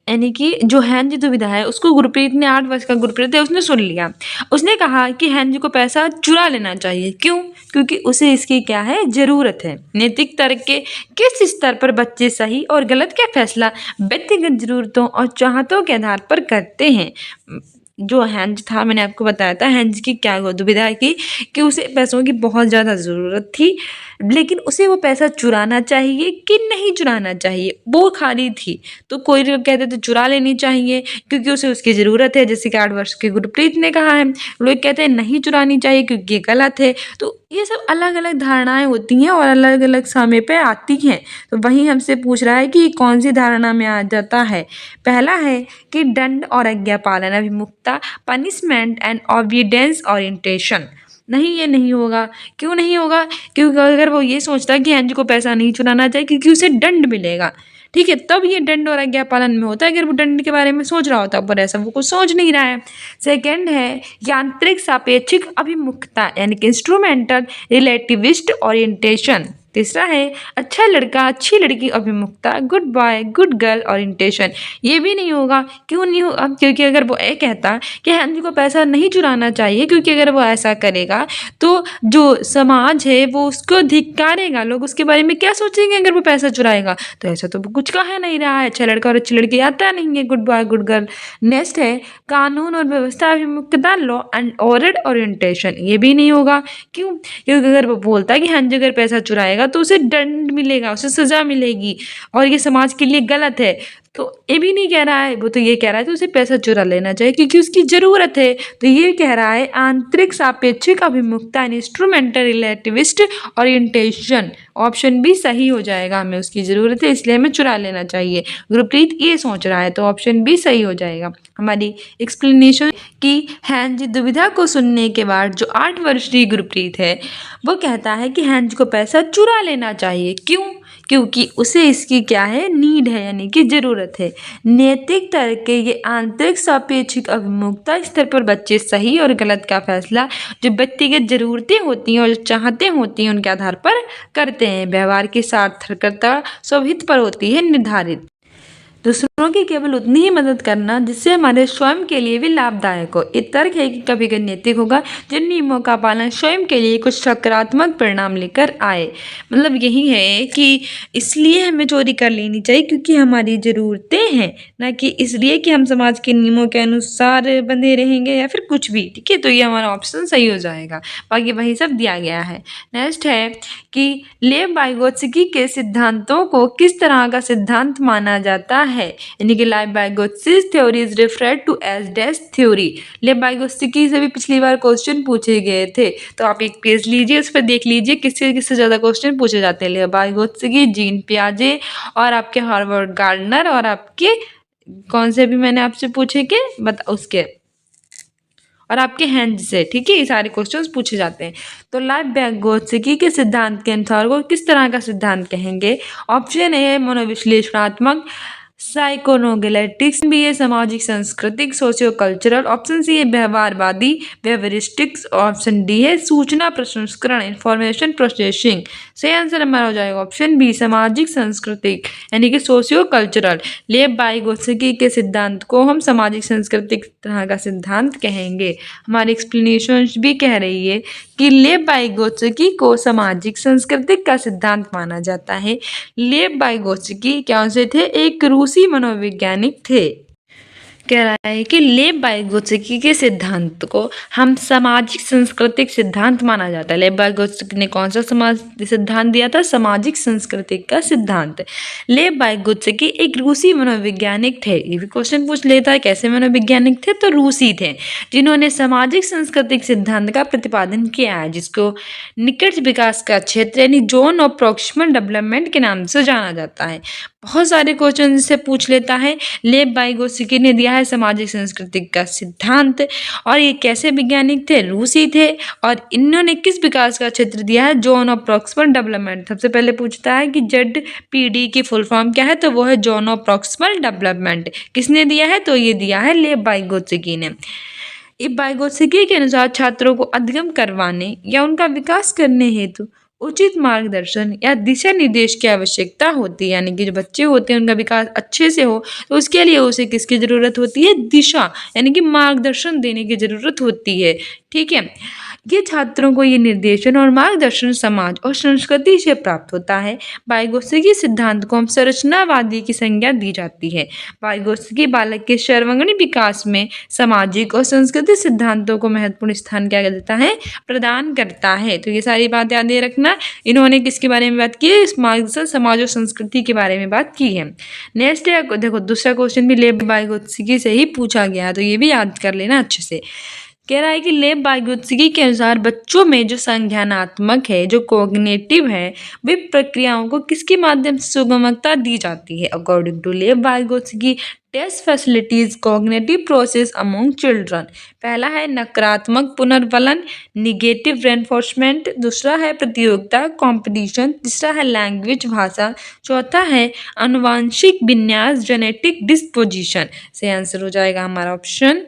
यानी कि जो हैंज दुविधा है उसको गुरप्रीत ने, 8 वर्ष का गुरप्रीत है, उसने सुन लिया। उसने कहा कि हैंज को पैसा चुरा लेना चाहिए। क्यों? क्योंकि उसे इसकी क्या है, ज़रूरत है। नैतिक तर्क के किस स्तर पर बच्चे सही और गलत का फैसला व्यक्तिगत ज़रूरतों और चाहतों के आधार पर करते हैं। जो हैंज था, मैंने आपको बताया था हैंज की क्या दुविधा की, कि उसे पैसों की बहुत ज़्यादा ज़रूरत थी, लेकिन उसे वो पैसा चुराना चाहिए कि नहीं चुराना चाहिए, वो खाली थी। तो कोई लोग कहते थे चुरा लेनी चाहिए क्योंकि उसे उसकी ज़रूरत है, जैसे कि 8 वर्ष के गुरप्रीत ने कहा है। लोग कहते हैं नहीं चुरानी चाहिए क्योंकि ये गलत है। तो ये सब अलग अलग धारणाएं होती हैं और अलग अलग समय पे आती हैं। तो वहीं हमसे पूछ रहा है कि कौन सी धारणा में आ जाता है। पहला है कि दंड और आज्ञा पालन अभिमुखता, पनिशमेंट एंड ऑबिडेंस ओरिएंटेशन। नहीं, ये नहीं होगा। क्यों नहीं होगा? क्योंकि अगर वो ये सोचता है कि हैंज को पैसा नहीं चुराना चाहिए क्योंकि उसे दंड मिलेगा, ठीक है, तब ये दंड और आज्ञा पालन में होता है। अगर वो दंड के बारे में सोच रहा होता, पर ऐसा वो कुछ सोच नहीं रहा है। सेकंड है यांत्रिक सापेक्षिक अभिमुखता, यानी कि इंस्ट्रूमेंटल रिलेटिविस्ट ओरिएंटेशन। तीसरा है अच्छा लड़का अच्छी लड़की अभिमुखता, good boy good girl orientation. ये भी नहीं होगा। क्यों नहीं होगा? क्योंकि अगर वो ये कहता कि हैंज को पैसा नहीं चुराना चाहिए, क्योंकि अगर वो ऐसा करेगा तो जो समाज है वो उसको धिक्कारेगा। लोग उसके बारे में क्या सोचेंगे अगर वो पैसा चुराएगा? तो ऐसा तो वो कुछ कह नहीं रहा है। अच्छा लड़का और अच्छी लड़की आता नहीं है, good boy good girl. Next है कानून और व्यवस्था अभिमुखता, लॉ एंड ऑर्डर ओरिएंटेशन। ये भी नहीं होगा। क्यों? क्योंकि अगर वो बोलता है कि हैंज अगर पैसा चुराएगा तो उसे दंड मिलेगा, उसे सजा मिलेगी और ये समाज के लिए गलत है, तो ये भी नहीं कह रहा है। वो तो ये कह रहा है कि उसे पैसा चुरा लेना चाहिए क्योंकि उसकी ज़रूरत है। तो ये कह रहा है आंतरिक सापेक्षिक अभिमुखता, इंस्ट्रूमेंटल रिलेटिविस्ट ओरिएंटेशन। ऑप्शन भी सही हो जाएगा। हमें उसकी ज़रूरत है इसलिए हमें चुरा लेना चाहिए, गुरप्रीत ये सोच रहा है, तो ऑप्शन भी सही हो जाएगा। हमारी एक्सप्लेनेशन की हैंज दुविधा को सुनने के बाद जो 8 वर्षीय गुरप्रीत है वो कहता है कि हैंज को पैसा चुरा लेना चाहिए। क्यों? क्योंकि उसे इसकी क्या है, नीड है, यानी कि ज़रूरत है। नैतिक तर्क के ये आंतरिक सापेक्षिक अभिमुखता स्तर पर बच्चे सही और गलत का फैसला जो व्यक्तिगत ज़रूरतें होती हैं और जो चाहते होती हैं उनके आधार पर करते हैं। व्यवहार की सार्थकता स्वहित पर होती है निर्धारित। दूसरों की केवल उतनी ही मदद करना जिससे हमारे स्वयं के लिए भी लाभदायक हो। ये तर्क है कि कभी कभी नैतिक होगा जिन नियमों का पालन स्वयं के लिए कुछ सकारात्मक परिणाम लेकर आए। मतलब यही है कि इसलिए हमें चोरी कर लेनी चाहिए क्योंकि हमारी ज़रूरतें हैं, ना कि इसलिए कि हम समाज के नियमों के अनुसार बंधे रहेंगे या फिर कुछ भी। ठीक है, तो ये हमारा ऑप्शन सही हो जाएगा। बाकी वही सब दिया गया है। नेक्स्ट है कि लेव वाइगोत्स्की के सिद्धांतों को किस तरह का सिद्धांत माना जाता है, यानी कि Lev Vygotsky's theory is referred to as dash theory. Lev Vygotsky से भी पिछली बार क्वेश्चन पूछे गए थे, तो आप एक पेज लीजिए, उस पर देख लीजिए किससे किससे ज़्यादा क्वेश्चन पूछे जाते हैं। लाइफ-बायगोत्स्की, जीन पियाजे और आपके हार्वर्ड गार्डनर और आपके कौन से भी मैंने आपसे पूछे के बता उसके और आपके हैंड से, ठीक है, ये सारे क्वेश्चंस पूछे जाते हैं। तो लाइफ-बायगोत्स्की के सिद्धांत के अनुसार वो किस तरह का सिद्धांत कहेंगे? ऑप्शन ए है मनोविश्लेषणात्मक, साइकोनोगेलेटिक्स, बी है सामाजिक सांस्कृतिक सोशियो कल्चरल, ऑप्शन सी है व्यवहारवादी व्यवहारिस्टिक्स, ऑप्शन डी है सूचना प्रसंस्करण इंफॉर्मेशन प्रोसेसिंग। सही आंसर हमारा हो जाएगा ऑप्शन बी सामाजिक सांस्कृतिक यानी कि सोशियो कल्चरल। लाइफ-बायगोत्स्की के सिद्धांत को हम सामाजिक सांस्कृतिक तरह का सिद्धांत कहेंगे। हमारी एक्सप्लेनेशन भी कह रही है कि लाइफ-बायगोत्स्की को सामाजिक सांस्कृतिक का सिद्धांत माना जाता है। लाइफ-बायगोत्स्की कौन से थे? एक रूसी मनोवैज्ञानिक थे। कह रहा है कि लाइफ-बायगोत्स्की के सिद्धांत को हम सामाजिक सांस्कृतिक सिद्धांत माना जाता है। लाइफ-बायगोत्स्की ने कौन सा समाज सिद्धांत दिया था? सामाजिक सांस्कृतिक का सिद्धांत। लाइफ-बायगोत्स्की एक रूसी मनोवैज्ञानिक थे। ये भी क्वेश्चन पूछ लेता है कैसे मनोवैज्ञानिक थे, तो रूसी थे जिन्होंने सामाजिक सांस्कृतिक सिद्धांत का प्रतिपादन किया है, जिसको निकट विकास का क्षेत्र यानी जोन ऑफ प्रॉक्सिमल डेवलपमेंट के नाम से जाना जाता है। बहुत सारे क्वेश्चन से पूछ लेता है। लाइफ-बायगोत्स्की ने दिया है सामाजिक सांस्कृतिक का सिद्धांत और ये कैसे वैज्ञानिक थे? रूसी थे और इन्होंने किस विकास का क्षेत्र दिया है? Zone of proximal development. सबसे पहले पूछता है कि ZPD की फुल फॉर्म क्या है, तो वो है जोन ऑफ प्रॉक्सिमल डेवलपमेंट। किसने दिया है? तो ये दिया है लाइफ-बायगोत्स्की ने। लाइफ-बायगोत्स्की के अनुसार छात्रों को अधिगम करवाने या उनका विकास करने हेतु उचित मार्गदर्शन या दिशा निर्देश की आवश्यकता होती है, यानी कि जो बच्चे होते हैं उनका विकास अच्छे से हो तो उसके लिए उसे किसकी ज़रूरत होती है? दिशा यानी कि मार्गदर्शन देने की ज़रूरत होती है, ठीक है। ये छात्रों को ये निर्देशन और मार्गदर्शन समाज और संस्कृति से प्राप्त होता है। बायगोत्स्की सिद्धांत को हम संरचनावादी की संज्ञा दी जाती है। बायगोत्स्की बालक के सर्वांगीण विकास में सामाजिक और सांस्कृतिक सिद्धांतों को महत्वपूर्ण स्थान क्या देता है? प्रदान करता है। तो ये सारी बात याद रखना। इन्होंने किसके बारे में बात की है? मार्गदर्शन समाज और संस्कृति के बारे में बात की है। नेक्स्ट है, देखो दूसरा क्वेश्चन भी लाइफ-बायगोत्स्की से ही पूछा गया, तो ये भी याद कर लेना अच्छे से। कह रहा है कि लाइफ-बायगोत्स्की के अनुसार बच्चों में जो संज्ञानात्मक है, जो कॉग्निटिव है, वे प्रक्रियाओं को किसके माध्यम से सुगमता दी जाती है? According to Lev Vygotsky test facilitates cognitive process among children. पहला है नकारात्मक पुनर्वलन निगेटिव रेनफोर्समेंट, दूसरा है प्रतियोगिता कॉम्पिटिशन, तीसरा है लैंग्वेज भाषा, चौथा है आनुवांशिक विन्यास जेनेटिक डिस्पोजिशन। से आंसर हो जाएगा हमारा ऑप्शन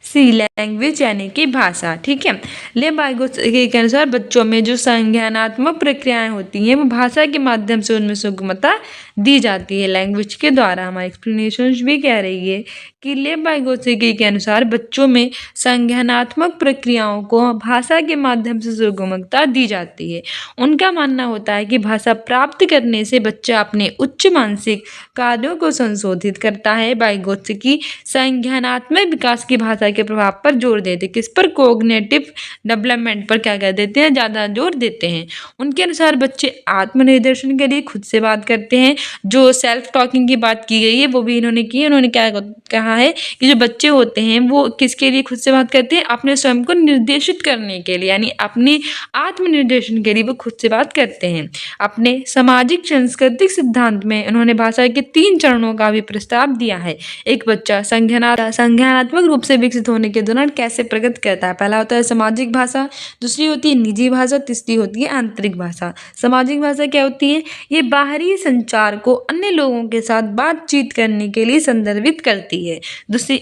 सी लैंग्वेज यानी कि भाषा, ठीक है। लाइफ-बायगोत्स्की के अनुसार बच्चों में जो संज्ञानात्मक प्रक्रियाएं होती हैं वो भाषा के माध्यम से उनमें सुगमता दी जाती है, लैंग्वेज के द्वारा। हमारी एक्सप्लेनेशन भी कह रही है कि लाइफ-बायगोत्स्की के अनुसार बच्चों में संज्ञानात्मक प्रक्रियाओं को भाषा के माध्यम से सुगमता दी जाती है। उनका मानना होता है कि भाषा प्राप्त करने से बच्चा अपने उच्च मानसिक कार्यों को संशोधित करता है। बायगोत्स्की संज्ञानात्मक विकास की भाषा के प्रभाव पर जोर देते, किस पर? कोग्निटिव डेवलपमेंट पर क्या कर देते हैं? ज़्यादा जोर देते हैं। उनके अनुसार बच्चे आत्मनिर्देशन के लिए खुद से बात करते हैं। जो सेल्फ टॉकिंग की बात की गई है वो भी इन्होंने की है। उन्होंने क्या कहा है कि जो बच्चे होते हैं वो किसके लिए खुद से बात करते हैं? अपने स्वयं को निर्देशित करने के लिए, यानी अपने आत्मनिर्देशन के लिए वो खुद से बात करते हैं। अपने सामाजिक सांस्कृतिक सिद्धांत में उन्होंने भाषा के 3 चरणों का भी प्रस्ताव दिया है। एक बच्चा संज्ञानात्मक रूप से विकसित होने के दौरान कैसे प्रगति करता है? पहला होता है सामाजिक भाषा, दूसरी होती है निजी भाषा, तीसरी होती है आंतरिक भाषा। सामाजिक भाषा क्या होती है? ये बाहरी संचार को अन्य लोगों के साथ बातचीत करने के लिए संदर्भित करती है। दूसरी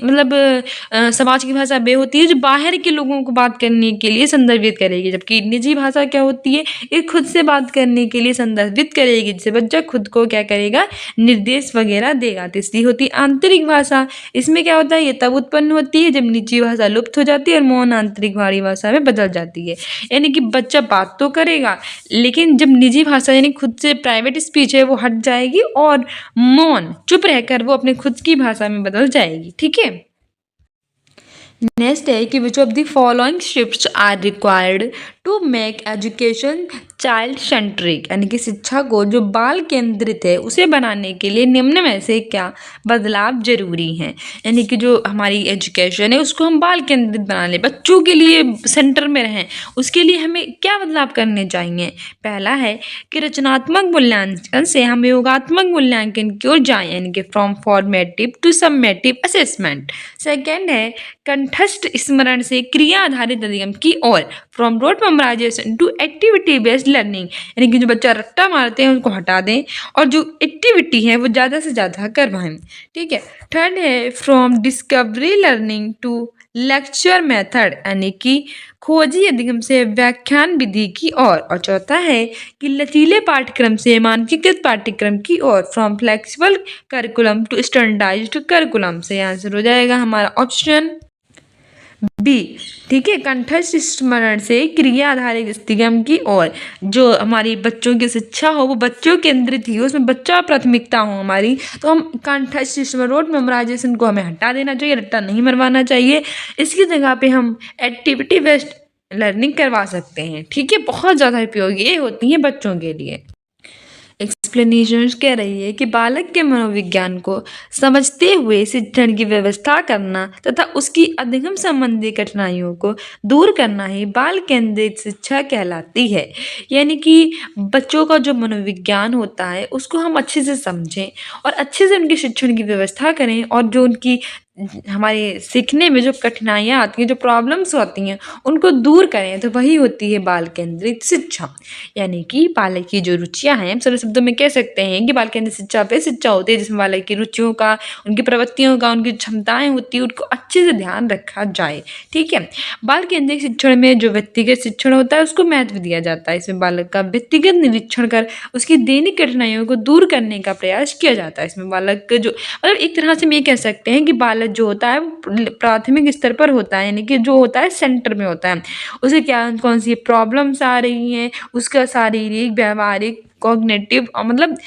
समाज की भाषा वे होती है जो बाहर के लोगों को बात करने के लिए संदर्भित करेगी, जबकि निजी भाषा क्या होती है? ये खुद से बात करने के लिए संदर्भित करेगी, जिससे बच्चा खुद को क्या करेगा? निर्देश वगैरह देगा। तीसरी होती है आंतरिक भाषा। इसमें क्या होता है? ये तब उत्पन्न होती है जब निजी भाषा लुप्त हो जाती है और मौन आंतरिक भारी भाषा में बदल जाती है। यानी कि बच्चा बात तो करेगा लेकिन जब निजी भाषा यानी खुद से प्राइवेट स्पीच है वो हट जाएगी और मौन चुप रहकर वो अपने खुद की भाषा में बदल जाएगी, ठीक है। नेक्स्ट है कि which of the following shifts are required to make education child centric यानी कि शिक्षा को जो बाल केंद्रित है उसे बनाने के लिए निम्न में से क्या बदलाव जरूरी हैं। यानी कि जो हमारी एजुकेशन है उसको हम बाल केंद्रित बना लें, बच्चों के लिए सेंटर में रहें, उसके लिए हमें क्या बदलाव करने चाहिए। पहला है कि रचनात्मक मूल्यांकन से हम योगात्मक मूल्यांकन की ओर जाएं, यानी कि from formative to summative assessment. Second है कंठस्थ स्मरण से क्रिया आधारित अधिगम की ओर, from rote memorization to activity based learning, यानी कि जो बच्चा रट्टा मारते हैं उसको हटा दें और जो एक्टिविटी है वो ज़्यादा से ज़्यादा करवाएं। ठीक है। थर्ड है from discovery learning to lecture method, यानी कि खोजी अधिगम से व्याख्यान विधि की ओर। और चौथा है कि लचीले पाठ्यक्रम से मानकीकृत पाठ्यक्रम की ओर, from flexible curriculum to standardized curriculum. से आंसर हो जाएगा हमारा ऑप्शन बी। ठीक है। कंठस्थ स्मरण से क्रिया आधारित अधिगम की ओर, जो हमारी बच्चों की शिक्षा हो वो बच्चों केंद्रित ही हो, उसमें बच्चा प्राथमिकता हो हमारी, तो हम कंठस्थ स्मरण रोट मेमोराइजेशन को हमें हटा देना चाहिए, रट्टा नहीं मरवाना चाहिए। इसकी जगह पे हम एक्टिविटी बेस्ड लर्निंग करवा सकते हैं। ठीक है। बहुत ज़्यादा उपयोगी ये होती हैं बच्चों के लिए। एक्सप्लेनेशन कह रही है कि बालक के मनोविज्ञान को समझते हुए शिक्षण की व्यवस्था करना तथा उसकी अधिगम संबंधी कठिनाइयों को दूर करना ही बाल केंद्रित शिक्षा कहलाती है। यानी कि बच्चों का जो मनोविज्ञान होता है उसको हम अच्छे से समझें और अच्छे से उनके शिक्षण की व्यवस्था करें, और जो उनकी हमारे सीखने में जो कठिनाइयाँ आती हैं, जो प्रॉब्लम्स होती हैं, उनको दूर करें, तो वही होती है बाल केंद्रित शिक्षा। यानी कि बालक की जो रुचियां हैं, हम सरल शब्दों में कह सकते हैं कि बाल केंद्रित शिक्षा पे शिक्षा होती है जिसमें बालक की रुचियों का, उनकी प्रवृत्तियों का, उनकी क्षमताएं होती है, उनको अच्छे से ध्यान रखा जाए। ठीक है। बाल केंद्रित शिक्षण में जो व्यक्तिगत शिक्षण होता है उसको महत्व दिया जाता है। इसमें बालक का व्यक्तिगत निरीक्षण कर उसकी दैनिक कठिनाइयों को दूर करने का प्रयास किया जाता है। इसमें बालक का जो मतलब एक तरह से हम ये कह सकते हैं कि बालक जो होता है वो प्राथमिक स्तर पर होता है, यानी कि जो होता है सेंटर में होता है। उसे क्या कौन सी प्रॉब्लम्स आ रही हैं, उसका शारीरिक, व्यवहारिक, कॉग्निटिव, मतलब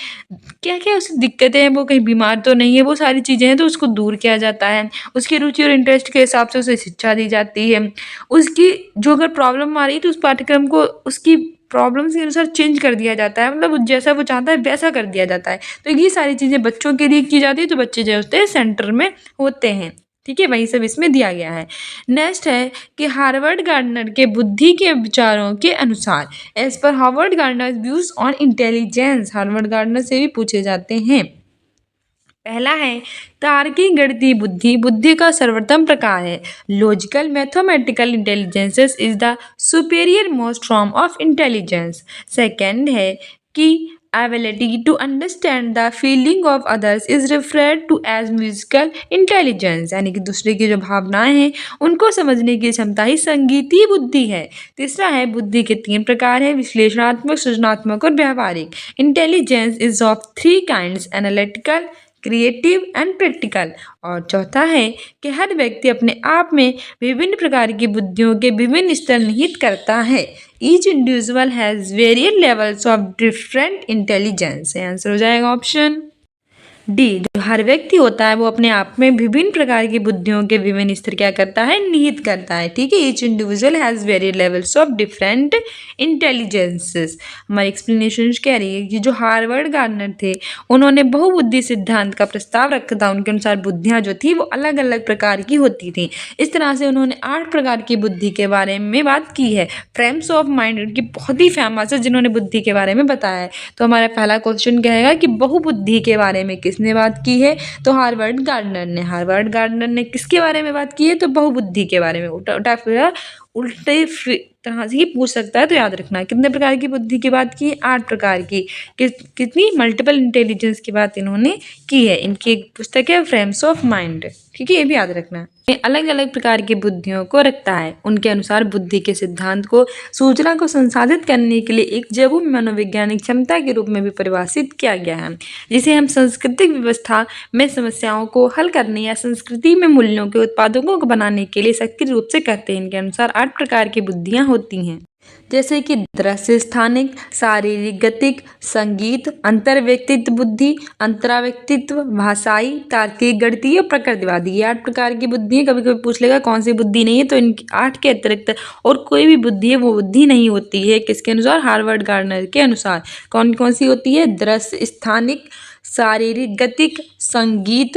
क्या क्या उसकी दिक्कतें हैं, वो कहीं बीमार तो नहीं है, वो सारी चीज़ें हैं तो उसको दूर किया जाता है। उसकी रुचि और इंटरेस्ट के हिसाब से उसे शिक्षा दी जाती है। उसकी जो अगर प्रॉब्लम आ रही है तो उस पाठ्यक्रम को उसकी प्रॉब्लम्स के अनुसार चेंज कर दिया जाता है, मतलब जैसा वो चाहता है वैसा कर दिया जाता है। तो ये सारी चीज़ें बच्चों के लिए की जाती है, तो बच्चे जो होते हैं सेंटर में होते हैं। ठीक है। वही सब इसमें दिया गया है। नेक्स्ट है कि हार्वर्ड गार्डनर के बुद्धि के विचारों के अनुसार, as per Howard Gardner views on intelligence, Howard Gardner से भी पूछे जाते हैं। पहला है तार्किक गणितीय बुद्धि बुद्धि का सर्वोत्तम प्रकार है। Logical mathematical intelligence is the superior most form of intelligence. Second है कि ability to understand the feeling of others is referred to as musical intelligence, यानी कि दूसरे की जो भावनाएं हैं उनको समझने की क्षमता ही संगीतीय बुद्धि है। तीसरा है बुद्धि के 3 प्रकार है, विश्लेषणात्मक, सृजनात्मक और व्यावहारिक। Intelligence is of 3 kinds, analytical, creative and practical. और चौथा है कि हर व्यक्ति अपने आप में विभिन्न प्रकार की बुद्धियों के विभिन्न स्तर निहित करता है। Each individual has various levels of different intelligence. Answer हो जाएगा ऑप्शन डी। जो हर व्यक्ति होता है वो अपने आप में विभिन्न प्रकार की बुद्धियों के विभिन्न स्तर क्या करता है, निहित करता है। ठीक है। Each individual has various levels of different intelligences. हमारी एक्सप्लेनेशन कह रही है कि जो हार्वर्ड गार्डनर थे उन्होंने बहुबुद्धि सिद्धांत का प्रस्ताव रखा था। उनके अनुसार बुद्धियाँ जो थी वो अलग अलग प्रकार की होती थी। इस तरह से उन्होंने 8 प्रकार की बुद्धि के बारे में बात की है। फ्रेम्स ऑफ माइंड उनकी बहुत ही फेमस है जिन्होंने बुद्धि के बारे में बताया है। तो हमारा पहला क्वेश्चन कहेगा कि बहुबुद्धि के बारे में किसने बात की है, तो हार्वर्ड गार्डनर ने। हार्वर्ड गार्डनर ने किसके बारे में बात की है, तो बहुबुद्धि के बारे में। उल्टे तरह से ही पूछ सकता है, तो याद रखना कितने प्रकार की बुद्धि की बात की, 8 प्रकार की। कितनी मल्टीपल इंटेलिजेंस की बात इन्होंने की है। इनकी एक पुस्तक है फ्रेम्स ऑफ माइंड। ठीक है। ये भी याद रखना। अलग अलग प्रकार की बुद्धियों को रखता है। उनके अनुसार बुद्धि के सिद्धांत को सूचना को संसाधित करने के लिए एक जैव मनोवैज्ञानिक क्षमता के रूप में भी परिभाषित किया गया है, जिसे हम सांस्कृतिक व्यवस्था में समस्याओं को हल करने या संस्कृति में मूल्यों के उत्पादकों को बनाने के लिए सक्रिय रूप से करते हैं। इनके अनुसार 8 प्रकार की बुद्धियाँ होती हैं। जैसे कि दृश्य स्थानिक, शारीरिक गतिक, संगीत, अंतर्व्यक्तित्व बुद्धि, अंतराव्यक्तित्व, भाषाई, तार्किक, गणितीय, प्रकृतिवादी। ये 8 प्रकार की बुद्धि है। कभी कभी पूछ लेगा कौन सी बुद्धि नहीं है, तो इन 8 के अतिरिक्त और कोई भी बुद्धि है वो बुद्धि नहीं होती है। किसके अनुसार? हार्वर्ड गार्डनर के अनुसार। कौन कौन सी होती है? दृश्य स्थानिक, शारीरिक गतिक, संगीत,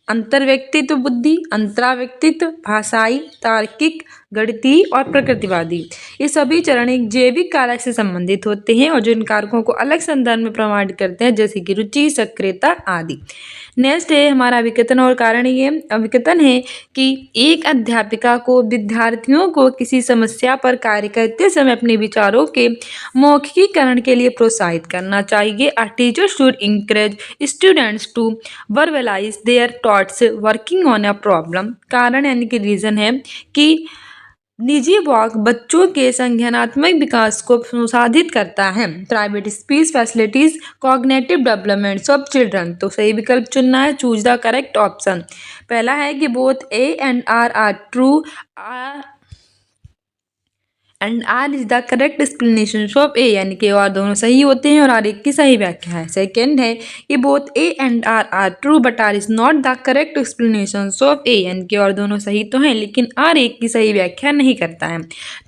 अंतर्व्यक्तित्व बुद्धि, अंतराव्यक्तित्व, भाषाई, तार्किक, गणितीय और प्रकृतिवादी। ये सभी चरण एक जैविक कारक से संबंधित होते हैं और जो इन कारकों को अलग संदर्भ में प्रमाणित करते हैं, जैसे कि रुचि, सक्रियता आदि। नेक्स्ट है हमारा विकथन और कारण। ये विकथन है कि एक अध्यापिका को विद्यार्थियों को किसी समस्या पर कार्य करते समय अपने विचारों के मौखिकीकरण के लिए प्रोत्साहित करना चाहिए। A teacher should encourage students to verbalize their thoughts working on a problem। कारण यानी कि रीजन है कि निजी वाक बच्चों के संज्ञानात्मक विकास को संसाधित करता है। Private speech facilities cognitive developments of children. तो सही विकल्प चुनना है, चूज द करेक्ट ऑप्शन। पहला है कि both A and R true and R is the correct explanation of A, यानी कि और दोनों सही होते हैं और आर एक की सही व्याख्या है। सेकेंड है कि both A and R true but R is not the correct explanation of A, यानी कि और दोनों सही तो हैं लेकिन आर एक की सही व्याख्या नहीं करता है।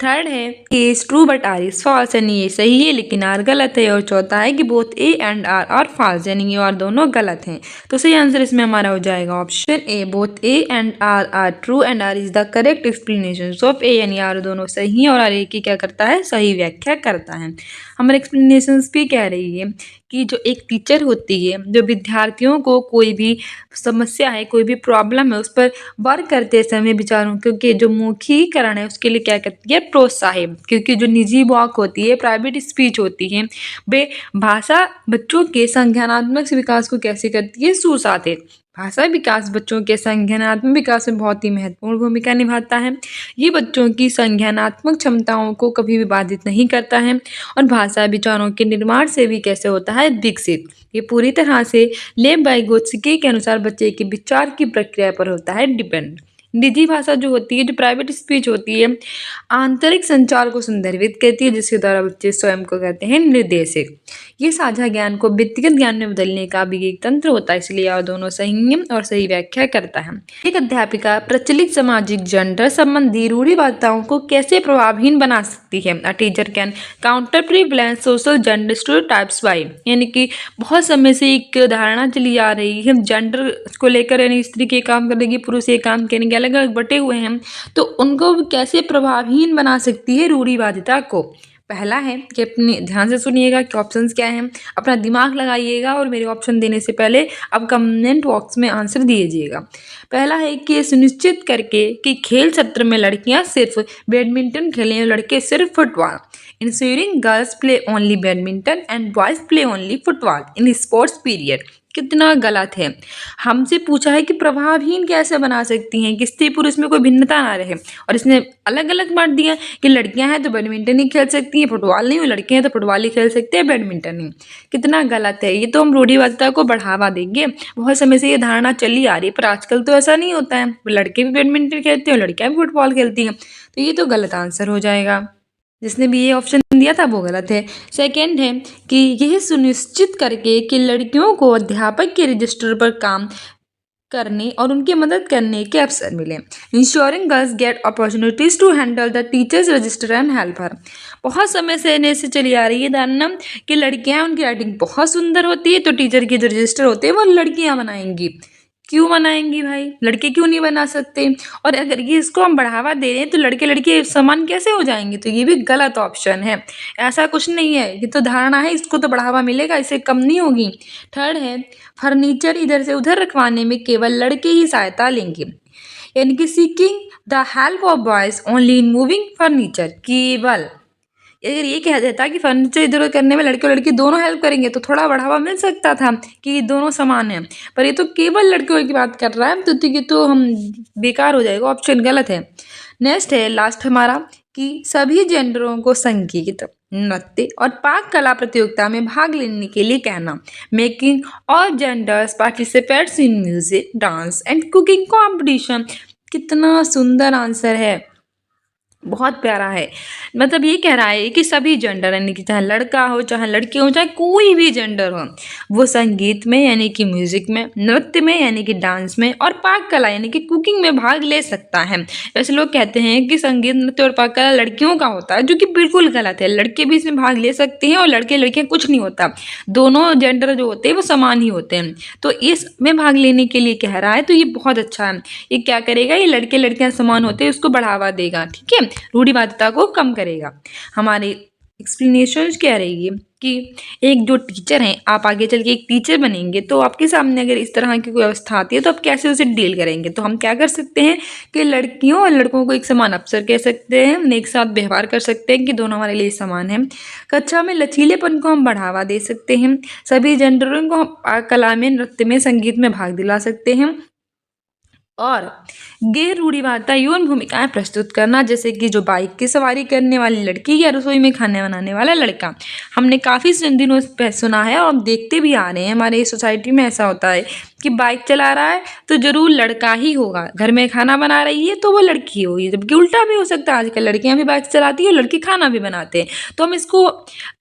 थर्ड है A is true but R is false, यानी ये सही है लेकिन आर गलत है। और चौथा है कि both A and R false, यानी ये और दोनों गलत हैं। तो सही आंसर इसमें हमारा हो जाएगा option A, both A and R true and R is the correct explanation of A, यानी आर दोनों सही हैं और आर की क्या करता है? सही व्याख्या करता है। हमारे एक्सप्लेनेशंस भी कह रही है कि जो एक टीचर होती है जो विद्यार्थियों को कोई भी समस्या है, कोई भी प्रॉब्लम है, उस पर वर्क करते समय विचारों क्योंकि जो मौखिकरण है उसके लिए क्या करती है? प्रोत्साहित। क्योंकि जो निजी वॉक होती है, प्राइवेट स्पीच होती है, वे भाषा बच्चों के संज्ञानात्मक विकास को कैसे करती है? सुसाधित। भाषा विकास बच्चों के संज्ञानात्मक विकास में बहुत ही महत्वपूर्ण भूमिका निभाता है। ये बच्चों की संज्ञानात्मक क्षमताओं को कभी भी बाधित नहीं करता है और भाषा विचारों के निर्माण से भी कैसे होता है? विकसित। ये पूरी तरह से लेव वाइगोत्स्की के अनुसार बच्चे के विचार की प्रक्रिया पर होता है डिपेंड। निजी भाषा जो होती है, जो प्राइवेट स्पीच होती है, आंतरिक संचार को संदर्भित करती है जिसके द्वारा बच्चे स्वयं को कहते हैं निर्देशक। ये साझा ज्ञान को व्यक्तिगत ज्ञान में बदलने का भी एक तंत्र होता है, इसलिए यह दोनों सही है और सही व्याख्या करता है। एक अध्यापिका प्रचलित सामाजिक जेंडर संबंधी रूढ़िवादिताओं को कैसे प्रभावहीन बना सकती है? A teacher can counter prevalence social gender stereotypes by, यानी कि बहुत समय से एक धारणा चली आ रही है जेंडर को लेकर, यानी स्त्री के काम करेगी, पुरुष ये काम करेंगे, अलग अलग बटे हुए हैं, तो उनको कैसे प्रभावहीन बना सकती है रूढ़िवादिता को? पहला है कि अपने ध्यान से सुनिएगा कि ऑप्शंस क्या हैं, अपना दिमाग लगाइएगा और मेरे ऑप्शन देने से पहले अब कमेंट बॉक्स में आंसर दीजिएगा। पहला है कि सुनिश्चित करके कि खेल सत्र में लड़कियां सिर्फ बैडमिंटन खेलें और लड़के सिर्फ football. Ensuring girls play only badminton and boys play only football in sports period. कितना गलत है। हमसे पूछा है कि प्रभावहीन कैसे बना सकती हैं कि स्त्री पुरुष में कोई भिन्नता ना रहे, और इसने अलग अलग बांट दिया कि लड़कियां हैं तो बैडमिंटन ही खेल सकती हैं, फुटबॉल नहीं, और लड़के हैं तो फुटबॉल ही खेल सकते हैं, बैडमिंटन नहीं। कितना गलत है। ये तो हम रूढ़िवादिता को बढ़ावा देंगे। बहुत समय से ये धारणा चली आ रही है पर आजकल तो ऐसा नहीं होता है, लड़के भी बैडमिंटन खेलते हैं और लड़कियां भी फुटबॉल खेलती हैं, तो ये तो गलत आंसर हो जाएगा। जिसने भी ये ऑप्शन दिया था वो गलत है। सेकंड है कि यह सुनिश्चित करके कि लड़कियों को अध्यापक के रजिस्टर पर काम करने और उनकी मदद करने के अवसर मिले। Ensuring girls get opportunities to handle the teachers register and help her. बहुत समय से ऐसे चली आ रही है धारणा कि लड़कियां, उनकी राइटिंग बहुत सुंदर होती है तो टीचर के जो रजिस्टर होते हैं वो लड़कियां बनाएंगी। क्यों बनाएंगी भाई? लड़के क्यों नहीं बना सकते? और अगर ये इसको हम बढ़ावा दे रहे हैं तो लड़के लड़के समान कैसे हो जाएंगे? तो ये भी गलत ऑप्शन है। ऐसा कुछ नहीं है, ये तो धारणा है, इसको तो बढ़ावा मिलेगा, इससे कम नहीं होगी। थर्ड है फर्नीचर इधर से उधर रखवाने में केवल लड़के ही सहायता लेंगे, यानी कि seeking the help of boys only in moving furniture. केवल अगर ये कह देता कि फर्नीचर इधर उधर करने में लड़के और लड़की दोनों हेल्प करेंगे तो थोड़ा बढ़ावा मिल सकता था कि दोनों समान हैं, पर ये तो केवल लड़कियों की बात कर रहा है तो हम बेकार हो जाएगा, ऑप्शन गलत है। नेक्स्ट है लास्ट हमारा कि सभी जेंडरों को संगीत, नृत्य और पाक कला प्रतियोगिता में भाग लेने के लिए कहना। Making all genders participates in music, dance and cooking competition. कितना सुंदर आंसर है। बहुत प्यारा है। मतलब ये कह रहा है कि सभी जेंडर यानी कि चाहे लड़का हो, चाहे लड़की हो, चाहे कोई भी जेंडर हो, वो संगीत में यानी कि म्यूज़िक में, नृत्य में यानी कि डांस में और पाक कला यानी कि कुकिंग में भाग ले सकता है। वैसे लोग कहते हैं कि संगीत, नृत्य और पाक कला लड़कियों का होता है, जो कि बिल्कुल गलत है। लड़के भी इसमें भाग ले सकते हैं और लड़के लड़कियां कुछ नहीं होता। दोनों जेंडर जो होते हैं वो समान ही होते हैं। तो इसमें भाग लेने के लिए कह रहा है, तो ये बहुत अच्छा है। ये क्या करेगा, ये लड़के लड़कियां समान होते हैं उसको बढ़ावा देगा, ठीक है, रूढ़िवादिता को कम करेगा। हमारे एक्सप्लेनेशन क्या रहेगी कि एक जो टीचर हैं, आप आगे चल के एक टीचर बनेंगे तो आपके सामने अगर इस तरह की कोई अवस्था आती है तो आप कैसे उसे डील करेंगे। तो हम क्या कर सकते हैं कि लड़कियों और लड़कों को एक समान अवसर कह सकते हैं, एक साथ व्यवहार कर सकते हैं कि दोनों हमारे लिए समान हैं। कक्षा में लचीलेपन को हम बढ़ावा दे सकते हैं। सभी जेंडरों को हम कला में, नृत्य में, संगीत में भाग दिला सकते हैं। और गैर रूढ़िवादिता यौन भूमिकाएं प्रस्तुत करना, जैसे कि जो बाइक की सवारी करने वाली लड़की या रसोई में खाने बनाने वाला लड़का। हमने काफ़ी दिनों से सुना है और हम देखते भी आ रहे हैं, हमारे सोसाइटी में ऐसा होता है कि बाइक चला रहा है तो जरूर लड़का ही होगा, घर में खाना बना रही है तो वो लड़की होगी, जबकि उल्टा भी हो सकता है। आजकल लड़कियां भी बाइक चलाती है और लड़के खाना भी बनाते हैं। तो हम इसको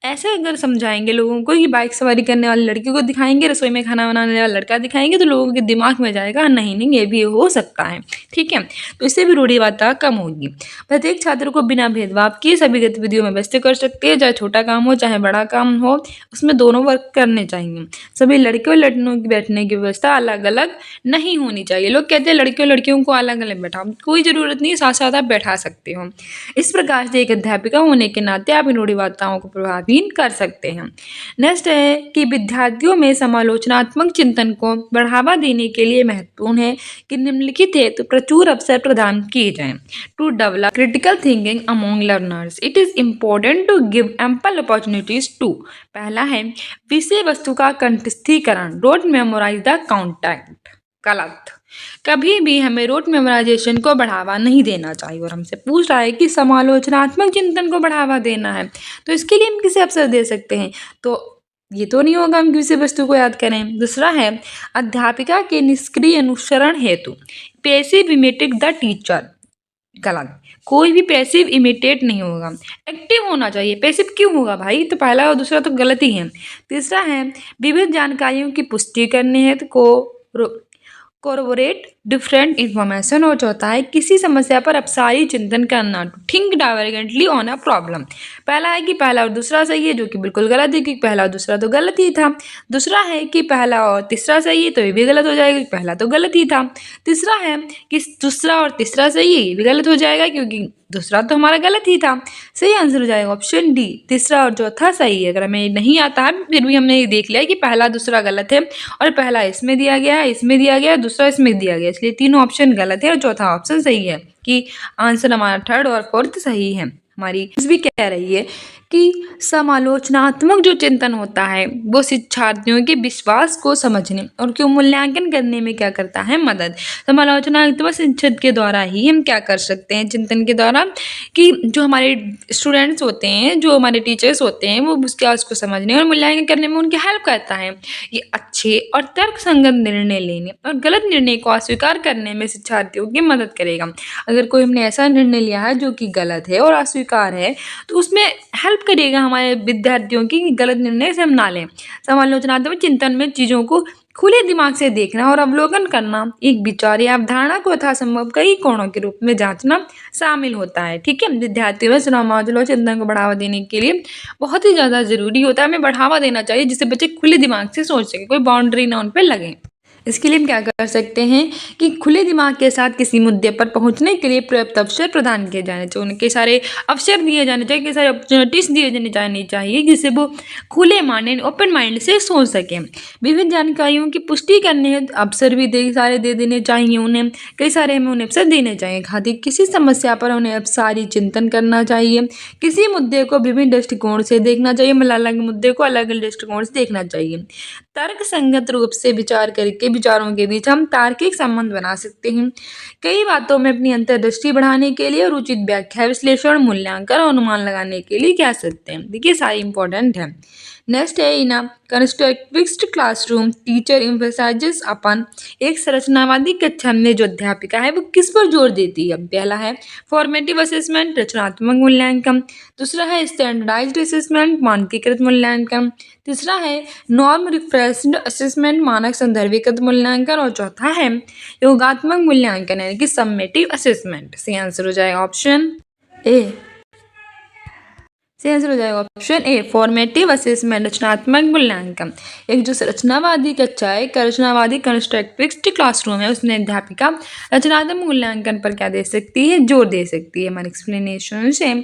ऐसे अगर समझाएंगे लोगों को कि बाइक सवारी करने वाली लड़की को दिखाएंगे, रसोई में खाना बनाने वाला लड़का दिखाएंगे, तो लोगों के दिमाग में जाएगा नहीं नहीं ये भी हो सकता है, ठीक है। तो इससे भी रूढ़िवादिता कम होगी। प्रत्येक छात्र को बिना भेदभाव किए सभी गतिविधियों में व्यस्त कर सकते हैं, चाहे छोटा काम हो चाहे बड़ा काम हो, उसमें दोनों वर्क करने चाहिए। सभी लड़के और लड़कियों की बैठने की व्यवस्था अलग अलग नहीं होनी चाहिए। लोग कहते हैं लड़के और लड़कियों को अलग अलग बैठाओ, कोई जरूरत नहीं, साथ साथ आप बैठा सकते हो। इस प्रकार से एक अध्यापिका होने के नाते आप इन रूढ़िवादिताओं को प्रभावी कर सकते हैं। नेक्स्ट है कि विद्यार्थियों में समालोचनात्मक चिंतन को बढ़ावा देने के लिए महत्वपूर्ण है कि निम्नलिखित हेतु प्रचुर अवसर प्रदान किए जाएं। To develop critical thinking among learners it is important to give ample opportunities to. पहला है विषय वस्तु का कंठस्थीकरण, डोंट मेमोराइज द कॉन्टेंट। गलत, कभी भी हमें रोट मेमोराइजेशन को बढ़ावा नहीं देना चाहिए। और हमसे पूछ रहा है कि समालोचनात्मक चिंतन को बढ़ावा देना है, तो इसके लिए हम किसे अवसर दे सकते हैं। तो ये तो नहीं होगा हम किसी वस्तु को याद करें। दूसरा है अध्यापिका के निष्क्रिय अनुसरण हेतु, पैसिव इमिटेट द टीचर। गलत, कोई भी पैसिव इमिटेट नहीं होगा, एक्टिव होना चाहिए। पैसिव क्यों होगा भाई, तो पहला और दूसरा तो गलत ही है। तीसरा है विविध जानकारियों की पुष्टि करने हेतु कोरबोरेट डिफरेंट इंफॉर्मेशन। और चौथा है किसी समस्या पर अपसारी चिंतन करना, to think divergently on a problem. पहला है कि पहला और दूसरा सही है, जो कि बिल्कुल गलत है, क्योंकि पहला और दूसरा तो गलत ही था। दूसरा है कि पहला और तीसरा सही है, तो ये भी गलत हो जाएगा, क्योंकि पहला तो गलत ही था। तीसरा है कि दूसरा और तीसरा सही है, ये भी गलत हो जाएगा, क्योंकि दूसरा तो हमारा गलत ही था। सही आंसर हो जाएगा ऑप्शन डी, तीसरा और चौथा सही है। अगर हमें नहीं आता है फिर भी हमने ये देख लिया कि पहला दूसरा गलत है, और पहला इसमें दिया गया है, इसमें दिया गया है, दूसरा इसमें दिया गया, इसलिए तीनों ऑप्शन गलत है और चौथा ऑप्शन सही है, कि आंसर हमारा थर्ड और फोर्थ सही है। हमारी भी कह रही है कि समालोचनात्मक जो चिंतन होता है वो शिक्षार्थियों के विश्वास को समझने और उनके मूल्यांकन करने में क्या करता है, मदद। समालोचनात्मक चिंतन के द्वारा ही हम क्या कर सकते हैं, चिंतन के द्वारा, कि जो हमारे स्टूडेंट्स होते हैं, जो हमारे टीचर्स होते हैं, वो उसको समझने और मूल्यांकन करने में उनकी हेल्प करता है। ये अच्छे और तर्कसंगत निर्णय लेने और गलत निर्णय को अस्वीकार करने में शिक्षार्थियों की मदद करेगा। अगर कोई हमने ऐसा निर्णय लिया है जो कि गलत है और अस्वीकार है, तो उसमें हेल्प करेगा हमारे विद्यार्थियों की कि गलत निर्णय से हम ना लें। समालोचनात्मक चिंतन में चीज़ों को खुले दिमाग से देखना और अवलोकन करना, एक विचार या अवधारणा को यथासंभव कई कोणों के रूप में जांचना शामिल होता है, ठीक है। विद्यार्थियों में समालोचना चिंतन को बढ़ावा देने के लिए बहुत ही ज़्यादा जरूरी होता है, हमें बढ़ावा देना चाहिए जिससे बच्चे खुले दिमाग से सोच सके, कोई बाउंड्री ना उन पर लगे। इसके लिए हम क्या कर सकते हैं कि खुले दिमाग के साथ किसी मुद्दे पर पहुंचने के लिए पर्याप्त अवसर प्रदान किए जाने चाहिए, उनके सारे अवसर दिए जाने चाहिए, कई सारे अपॉर्चुनिटीज दिए जाने चाहिए जिससे वो खुले माइंड, ओपन माइंड से सोच सकें। विभिन्न जानकारियों की पुष्टि करने हेतु अवसर भी सारे दे देने चाहिए उन्हें, कई सारे हमें उन्हें अवसर देने चाहिए। खातिर किसी समस्या पर उन्हें अपसारी चिंतन करना चाहिए, किसी मुद्दे को विभिन्न दृष्टिकोण से देखना चाहिए, मतलब अलग मुद्दे को अलग अलग दृष्टिकोण से देखना चाहिए। तर्क संगत रूप से विचार करके विचारों के बीच हम तार्किक संबंध बना सकते हैं। कई बातों में अपनी अंतर्दृष्टि बढ़ाने के लिए और उचित व्याख्या, विश्लेषण, मूल्यांकन और अनुमान लगाने के लिए क्या सकते हैं। देखिए सारी इंपॉर्टेंट है। नेक्स्ट है in a constructivist classroom teacher emphasizes upon. एक संरचनावादी कक्षा में जो अध्यापिका है वो किस पर जोर देती है? पहला है फॉर्मेटिव असेसमेंट रचनात्मक मूल्यांकन, दूसरा है स्टैंडर्डाइज्ड असेसमेंट मानकीकृत मूल्यांकन, तीसरा है नॉर्म रिफरेंस्ड असेसमेंट मानक संदर्भीकृत मूल्यांकन और चौथा है योगात्मक मूल्यांकन यानी कि समेटिव असेसमेंट। सही आंसर हो जाएगा ऑप्शन ए। सही आंसर हो जाएगा ऑप्शन ए फॉर्मेटिव असेसमेंट रचनात्मक मूल्यांकन। एक जो रचनावादी कक्षा है एक रचनावादी कंस्ट्रक्ट फिक्स्ड क्लासरूम है उसमें अध्यापिका रचनात्मक मूल्यांकन पर क्या दे सकती है? जोर दे सकती है। हमारे एक्सप्लेनेशन से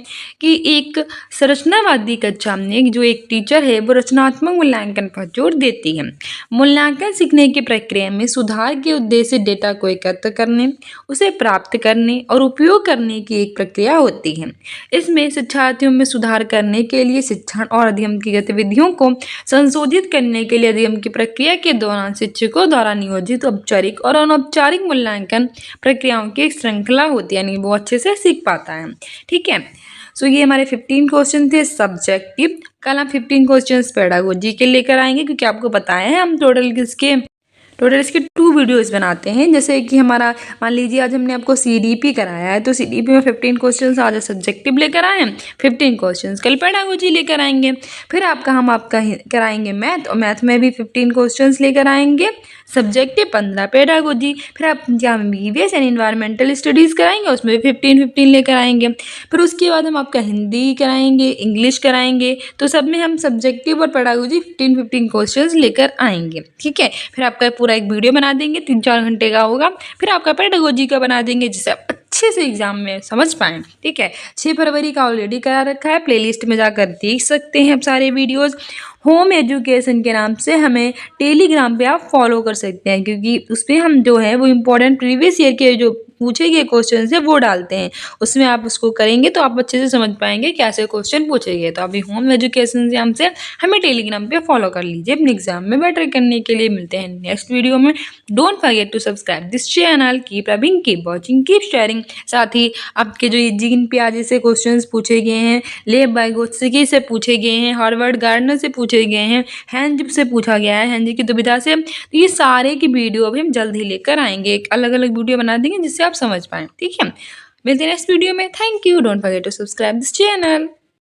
कि एक संरचनावादी कक्षा में जो एक टीचर है वो रचनात्मक मूल्यांकन पर जोर देती है। मूल्यांकन सीखने की प्रक्रिया में सुधार के उद्देश्य से डेटा को एकत्र करने, उसे प्राप्त करने और उपयोग करने की एक प्रक्रिया होती है। इसमें शिक्षार्थियों में सुधार करने के लिए शिक्षण और अध्ययन की गतिविधियों को संशोधित करने के लिए अध्ययन की प्रक्रिया के दौरान शिक्षकों द्वारा नियोजित औपचारिक और अनौपचारिक मूल्यांकन प्रक्रियाओं की एक श्रृंखला होती है, यानी वो अच्छे से सीख पाता है। ठीक है, सो ये हमारे 15 क्वेश्चन थे सब्जेक्टिव। कल हम 15 क्वेश्चन पेडागोजी के लेकर आएंगे, क्योंकि आपको बताया है हम टोटल इसके 2 वीडियोस बनाते हैं। जैसे कि हमारा मान लीजिए आज हमने आपको सीडीपी कराया है तो सीडीपी में 15 क्वेश्चन आज सब्जेक्टिव लेकर आए हैं, 15 क्वेश्चन कल पेडागोजी लेकर आएंगे। फिर हम आपका कराएंगे मैथ, और मैथ में भी 15 क्वेश्चन लेकर आएंगे, सब्जेक्टिव 15 पेडागोजी। फिर आप क्या ईवीएस एंड इन्वायरमेंटल स्टडीज़ कराएंगे, उसमें भी 15 लेकर आएंगे। फिर उसके बाद हम आपका हिंदी कराएंगे, इंग्लिश कराएंगे, तो सब में हम सब्जेक्टिव और पेडागोजी 15 क्वेश्चन लेकर आएंगे। ठीक है, फिर आपका पूरा एक वीडियो बना देंगे, 3-4 घंटे का होगा। फिर आपका पेडागोजी का बना देंगे जिससे आप अच्छे से एग्जाम में समझ पाएँ। ठीक है, 6 फरवरी का ऑलरेडी करा रखा है, प्लेलिस्ट में जाकर देख सकते हैं आप सारे वीडियोज़। होम एजुकेशन के नाम से हमें टेलीग्राम पे आप फॉलो कर सकते हैं, क्योंकि उस पर हम जो है वो इम्पोर्टेंट प्रीवियस ईयर के जो पूछे गए क्वेश्चन है वो डालते हैं। उसमें आप उसको करेंगे तो आप अच्छे से समझ पाएंगे कैसे क्वेश्चन पूछे गए। तो अभी होम एजुकेशन से हमसे हमें टेलीग्राम पे फॉलो कर लीजिए अपने एग्जाम में बेटर करने के लिए। मिलते हैं नेक्स्ट वीडियो में। Don't forget to subscribe this channel, keep loving, keep watching, keep sharing. साथ ही आपके जो ये जीन प्याजे से क्वेश्चन पूछे गए हैं, लेब बाइगोत्स्की से पूछे गए हैं, हार्वर्ड गार्डनर से पूछे गए हैं, हैंजिप से पूछा गया है, हैंजी की दुविधा से, तो ये सारे की वीडियो अभी हम जल्द ही लेकर आएंगे। एक अलग अलग वीडियो बना देंगे जिससे आप समझ पाएँ। ठीक है, मिलते हैं नेक्स्ट वीडियो में। Thank you. Don't forget to subscribe this channel.